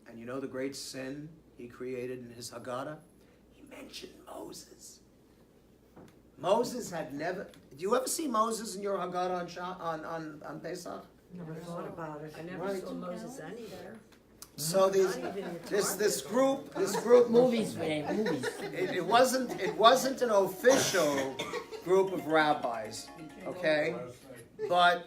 And you know the great sin he created in his Haggadah? He mentioned Moses. Moses had never... Do you ever see Moses in your Haggadah on Pesach? Never thought about it. I never Right. saw Moses anywhere. So this group Movies, Ray, movies. it wasn't an official group of rabbis, okay? But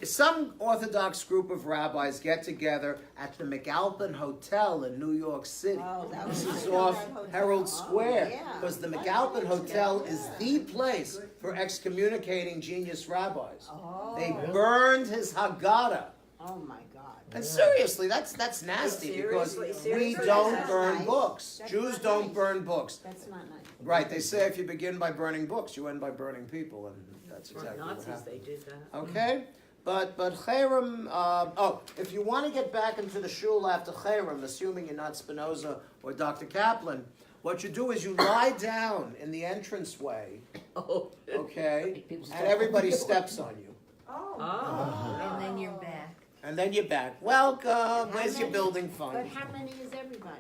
some Orthodox group of rabbis get together at the McAlpin Hotel in New York City. This is off Herald Square, because the McAlpin Hotel is the place for excommunicating genius rabbis. They burned his Haggadah. Oh my God. And seriously, that's nasty because we don't burn books. Jews don't burn books. That's not nice. Right, they say if you begin by burning books, you end by burning people, and that's exactly what Nazis, happened. they did that. Okay? But Cherem, if you want to get back into the shul after Cherem, assuming you're not Spinoza or Dr. Kaplan, what you do is you lie down in the entranceway, Oh. okay? People And everybody steps on you. Oh. And then you're back. And then you're back. Welcome. Where's your building But fund? how many is everybody?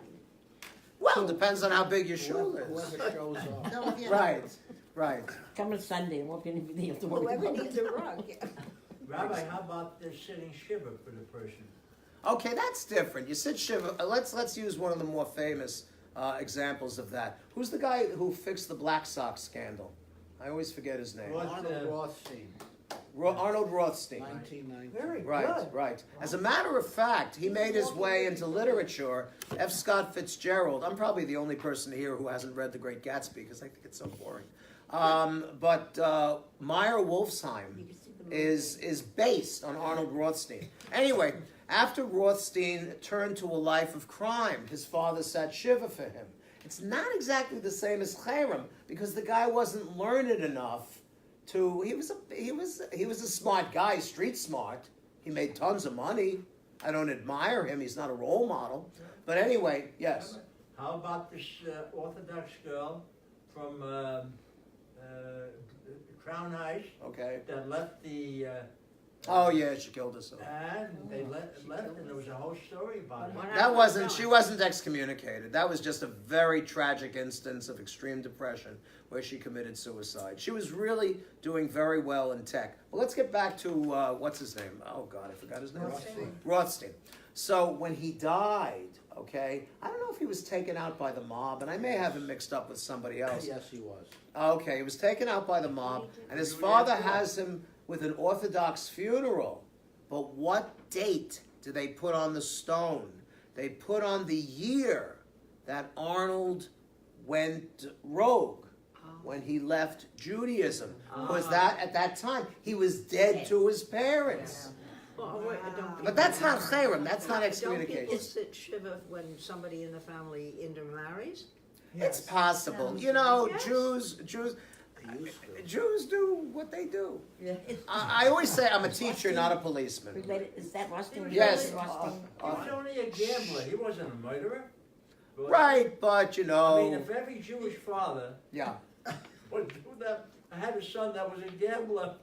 Well, depends on how big your shul is. Whoever shows up. No, you know, Right, right. Come on Sunday, won't be anything you have to worry Whoever about. needs a rug. Rabbi, how about the sitting shiva for the person? Okay, that's different. You said Shiva. Let's use one of the more famous examples of that. Who's the guy who fixed the Black Sox scandal? I always forget his name. Arnold Rothstein, Arnold Rothstein. 1990. Very Right, good. right. As a matter of fact, he made his way into literature. F. Scott Fitzgerald. I'm probably the only person here who hasn't read The Great Gatsby because I think it's so boring. But Meyer Wolfsheim is based on Arnold Rothstein. Anyway, after Rothstein turned to a life of crime, his father sat shiva for him. It's not exactly the same as Cherem because the guy wasn't learned enough to. He was a smart guy, street smart. He made tons of money. I don't admire him. He's not a role model. But anyway, yes. How about this Orthodox girl from Crown Heights Okay. that left the... Oh yeah, she killed herself. and they left, and there was a whole story about it. She wasn't excommunicated. That was just a very tragic instance of extreme depression where she committed suicide. She was really doing very well in tech. Well, let's get back to, what's his name? Oh God, I forgot his name. Rothstein. So when he died, okay, I don't know if he was taken out by the mob, and I may have him mixed up with somebody else. Yes, he was. Okay, he was taken out by the mob, and his father has him with an Orthodox funeral. But what date do they put on the stone? They put on the year that Arnold went rogue, when he left Judaism. Because that at that time, he was dead to his parents. Well, wait, don't But that's not Cherem, that's not Don't excommunication. people sit shiva when somebody in the family intermarries? It's possible. You know, Yes. Jews He used to. Jews do what they do. Yeah. I always say I'm a teacher, not a policeman. Related, is that Rothstein? Yes. Rothstein? He was only a gambler. He wasn't a murderer. But, Right, but you I know, mean, if every Jewish father yeah. would do that, I had a son that was a gambler.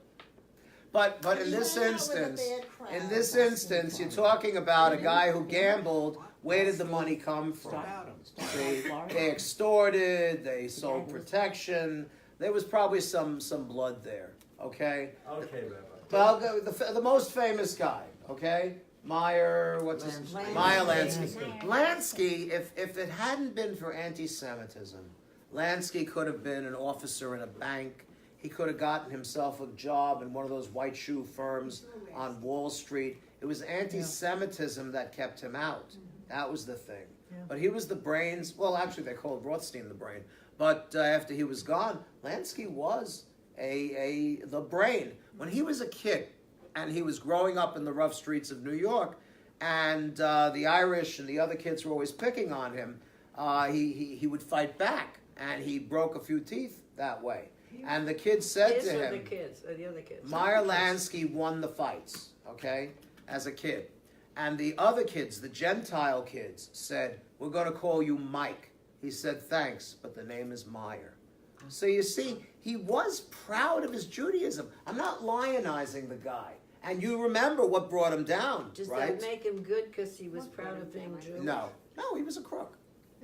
But in He this went out with a instance, bad crowd. in this instance, you're talking about a guy who gambled. Where did the money come from? About him. They extorted. They sold protection. There was probably some blood there. Okay. Okay, Rabbi. But I'll go the most famous guy. Okay. Meyer, what's his Lansky. Meyer Lansky. Lansky, if it hadn't been for anti-Semitism, Lansky could have been an officer in a bank. he could have gotten himself a job in one of those white shoe firms on Wall Street. It was anti-Semitism that kept him out. That was the thing. But he was the brains. Well, actually, they called Rothstein the brain. But after he was gone, Lansky was the brain. When he was a kid, and he was growing up in the rough streets of New York, and the Irish and the other kids were always picking on him, he would fight back, and he broke a few teeth that way. And the kids said to him, the other kids. Meyer Lansky won the fights, okay, as a kid. And the other kids, the Gentile kids, said, we're going to call you Mike. He said, thanks, but the name is Meyer. So you see, he was proud of his Judaism. I'm not lionizing the guy. And you remember what brought him down, Does right? that make him good because he was proud of being Jewish? No, he was a crook.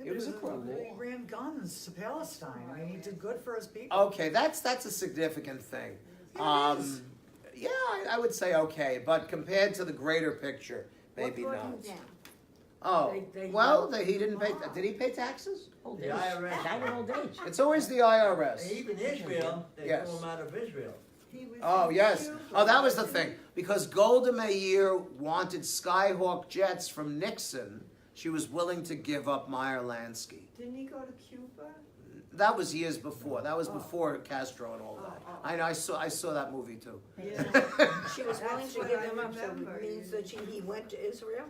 He was a crook. He ran guns to Palestine. I mean, he did good for his people. Okay, that's a significant thing. Yeah, I would say okay, but compared to the greater picture, maybe What brought not. him down? Oh, They- well, he didn't pay. Did he pay taxes? Old The age. IRS. Died of old age. It's always the IRS. Even Israel, they Yes. threw him out of Israel. He was Oh, in yes. Cuba. Oh, that was the thing. Because Golda Meir wanted Skyhawk jets from Nixon, she was willing to give up Meyer Lansky. Didn't he go to Cuba? That was years before. That was before Castro and all that. I know. I saw that movie too. Yeah. She was willing That's to what give I him up, so remember, it means that he went to Israel?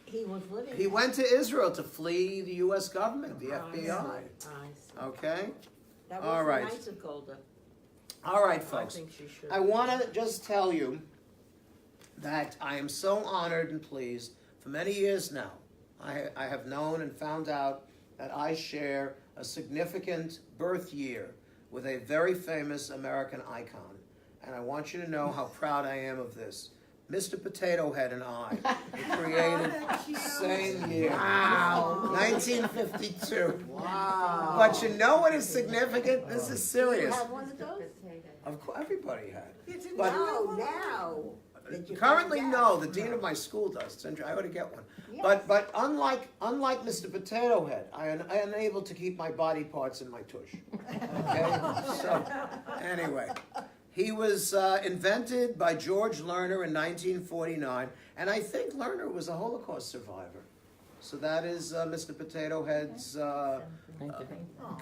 He was living He there. went to Israel to flee the U.S. government, the FBI. I see. Okay. That All was right. the nice of Golda. All right, I folks. think she should. I want to just tell you that I am so honored and pleased. For many years now, I have known and found out that I share a significant birth year with a very famous American icon. And I want you to know how proud I am of this. Mr. Potato Head and I were created same year. Wow. 1952. Wow. But you know what is significant? This is You serious. have one of those? Of course, everybody had. You didn't But- know now. that you Currently, found no. out. The dean of my school does. It's I ought to get one. Yes. But unlike Mr. Potato Head, I am unable to keep my body parts in my tush. Okay. So anyway, he was invented by George Lerner in 1949, and I think Lerner was a Holocaust survivor. So that is Mr. Potato Head's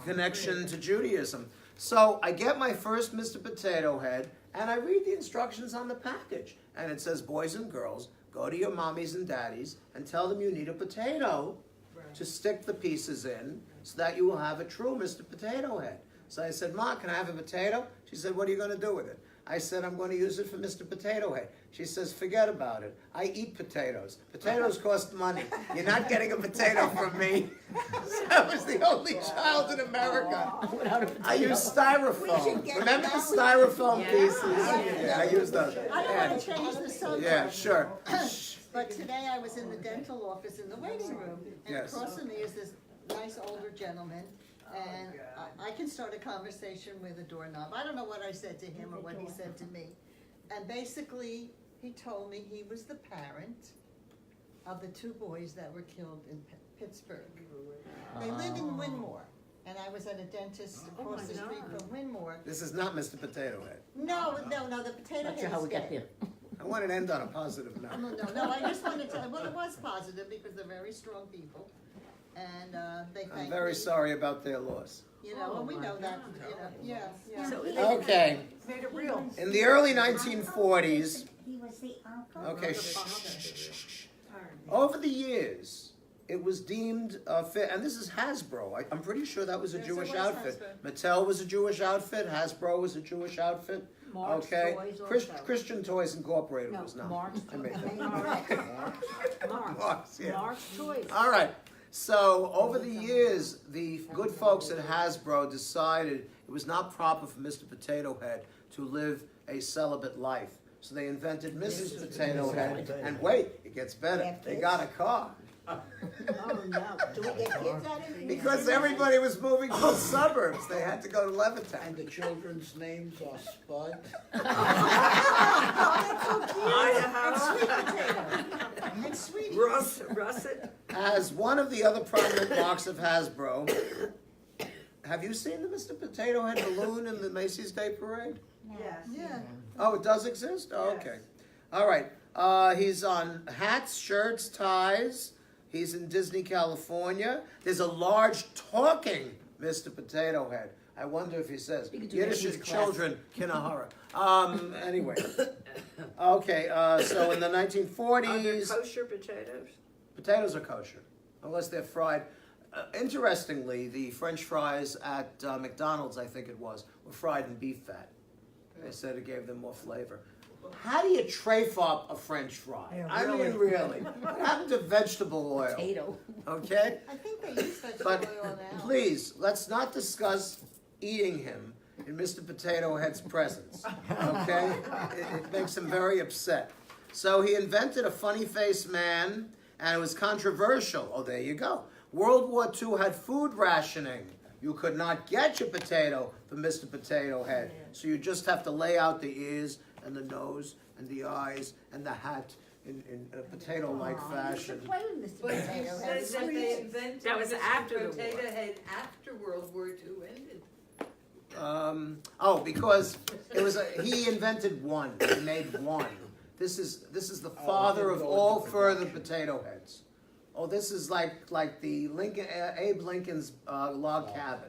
connection to Judaism. So I get my first Mr. Potato Head, and I read the instructions on the package. And it says, boys and girls, go to your mommies and daddies and tell them you need a potato to stick the pieces in so that you will have a true Mr. Potato Head. So I said, Ma, can I have a potato? She said, what are you going to do with it? I said, I'm going to use it for Mr. Potato Head. She says, forget about it. I eat potatoes. Potatoes cost money. You're not getting a potato from me. So I was the only child in America. I used styrofoam. get Remember the that. styrofoam pieces? Yeah. Yeah, I used those. I don't want to change the subject. Yeah, sure. But today I was in the dental office in the waiting room, and Yes. across from me is this nice older gentleman, and I can start a conversation with a doorknob. I don't know what I said to him or what he said to me. And basically, he told me he was the parent of the two boys that were killed in Pittsburgh. They live in Winmore, and I was at a dentist across my the street God. from Winmore. This is not Mr. Potato Head. No, the potato Not head sure how is we got dead. there. I want to end on a positive note. No, I just wanted to, well, it was positive because they're very strong people, and they thank me. I'm very sorry about their loss. You know, and we know that, you know, yeah. So Okay. Made it real. In the early 1940s, He was the uncle? okay, over the years, it was deemed fit, and this is Hasbro. I'm pretty sure that was a Yes, it Jewish was outfit. Mattel was a Jewish outfit. Hasbro was a Jewish outfit. Mark's Okay, Toys also. Christian Toys Incorporated No, was not. Mark's I made that. Mark's. Mark's, yeah. Mark's Toys. All right. So over the years, the good folks at Hasbro decided it was not proper for Mr. Potato Head to live a celibate life. So they invented Mrs. Potato Head. And wait, it gets better. They got a car. Oh, no. Do we get kids out of it? Because everybody was moving to the suburbs. They had to go to Levittown. And the children's names are Spud. And sweetie. Russet? As one of the other prominent marks of Hasbro have you seen the Mr. Potato Head balloon in the Macy's Day Parade? Yes. Yeah. Oh, it does exist? Oh, okay. All right. He's on hats, shirts, ties. He's in Disney, California. There's a large talking Mr. Potato Head. I wonder if he says, You could do Yiddish that in children, kinahara. Anyway. Okay, so in the Are there 1940s, kosher potatoes? potatoes are kosher, unless they're fried. Interestingly, the French fries at McDonald's, I think it was, were fried in beef fat. They said it gave them more flavor. How do you trafe up a French fry? Yeah, I mean, really. What happened to vegetable oil? Potato. Okay? I think they use vegetable But oil now. please, let's not discuss eating him in Mr. Potato Head's presence. Okay? It makes him very upset. So he invented a funny faced man, and it was controversial. Oh, there you go. World War II had food rationing. You could not get your potato from Mr. Potato Head. So you just have to lay out the ears and the nose and the eyes and the hat in a potato-like fashion. Play with Mr. But you Potato said Head. that they invented That was Mr. after the Potato war. Head after World War II ended. Because it was he invented one. He made one. This is the father of all further potato heads. Oh, this is like the Lincoln Abe Lincoln's log cabin.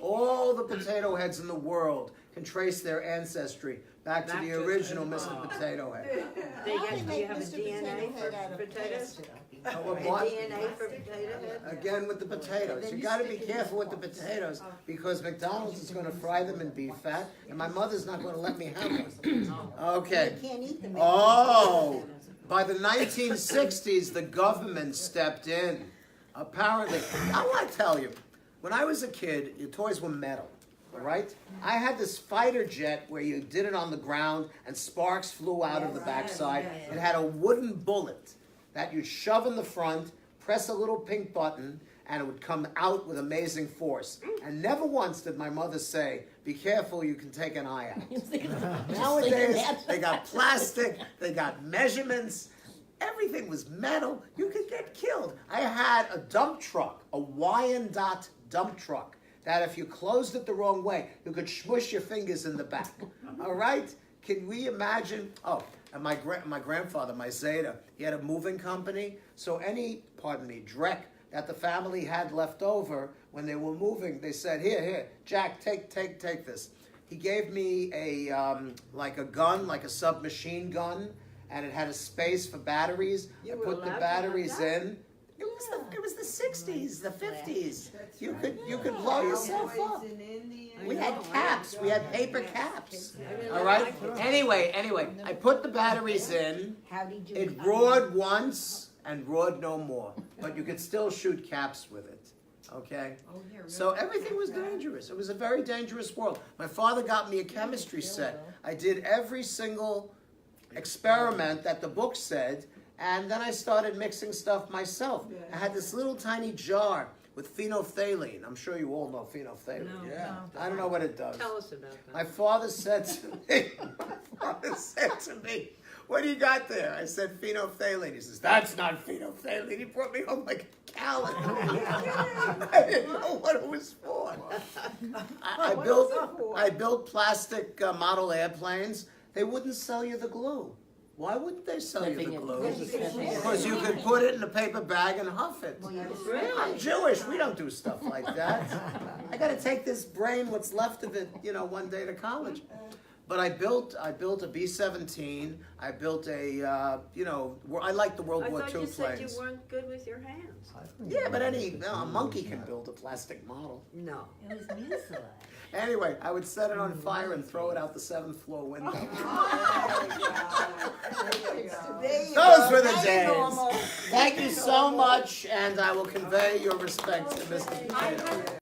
All the potato heads in the world can trace their ancestry back to the original Mr. Potato Head. They How do get, you do you make have a Mr. Potato DNA Head for out of potatoes? plastic? What? DNA for potato head? Again with the potatoes. You got to be careful with the potatoes because McDonald's is going to fry them in beef fat, and my mother's not going to let me have one. Okay. You can't eat them. Oh, by the 1960s, the government stepped in. Apparently, I want to tell you, when I was a kid, your toys were metal. All right? I had this fighter jet where you did it on the ground and sparks flew out of the backside. It had a wooden bullet that you'd shove in the front, press a little pink button, and it would come out with amazing force. And never once did my mother say, be careful, you can take an eye out. Nowadays, they got plastic, they got measurements, everything was metal, you could get killed. I had a dump truck, a Wyandotte dump truck, that if you closed it the wrong way, you could smush your fingers in the back. All right? Can we imagine? Oh, and my grandfather, my Zeta, he had a moving company, so any, dreck that the family had left over when they were moving, they said, here, Jack, take this. He gave me a gun, like a submachine gun, and it had a space for batteries. I put the batteries in. It was the 60s, the 50s. You could blow yourself up. Cowboys and Indians. We had caps. We had paper caps. All right. Anyway, I put the batteries in. How did you? It roared once and roared no more, but you could still shoot caps with it. Okay. So everything was dangerous. It was a very dangerous world. My father got me a chemistry set. I did every single experiment that the book said. And then I started mixing stuff myself. I had this little tiny jar with phenolphthalein. I'm sure you all know phenolphthalein. No. Yeah. I don't know what it does. Tell us about that. My father said to me, what do you got there? I said phenolphthalein. He says, that's not phenolphthalein. He brought me home like a gallon. I didn't know what it was for. I built plastic model airplanes. They wouldn't sell you the glue. Why wouldn't they sell you the glue? Because you could put it in a paper bag and huff it. I'm Jewish. We don't do stuff like that. I got to take this brain, what's left of it, one day to college. But I built a B-17. I built a, I like the World I War thought II you said planes. you weren't good with your hands. Yeah, but a monkey can build a plastic model. No. It was mucilage. Anyway, I would set it on fire and throw it out the 7th floor window. Those were the days. Thank you so much, and I will convey your respect to Mr. Potato.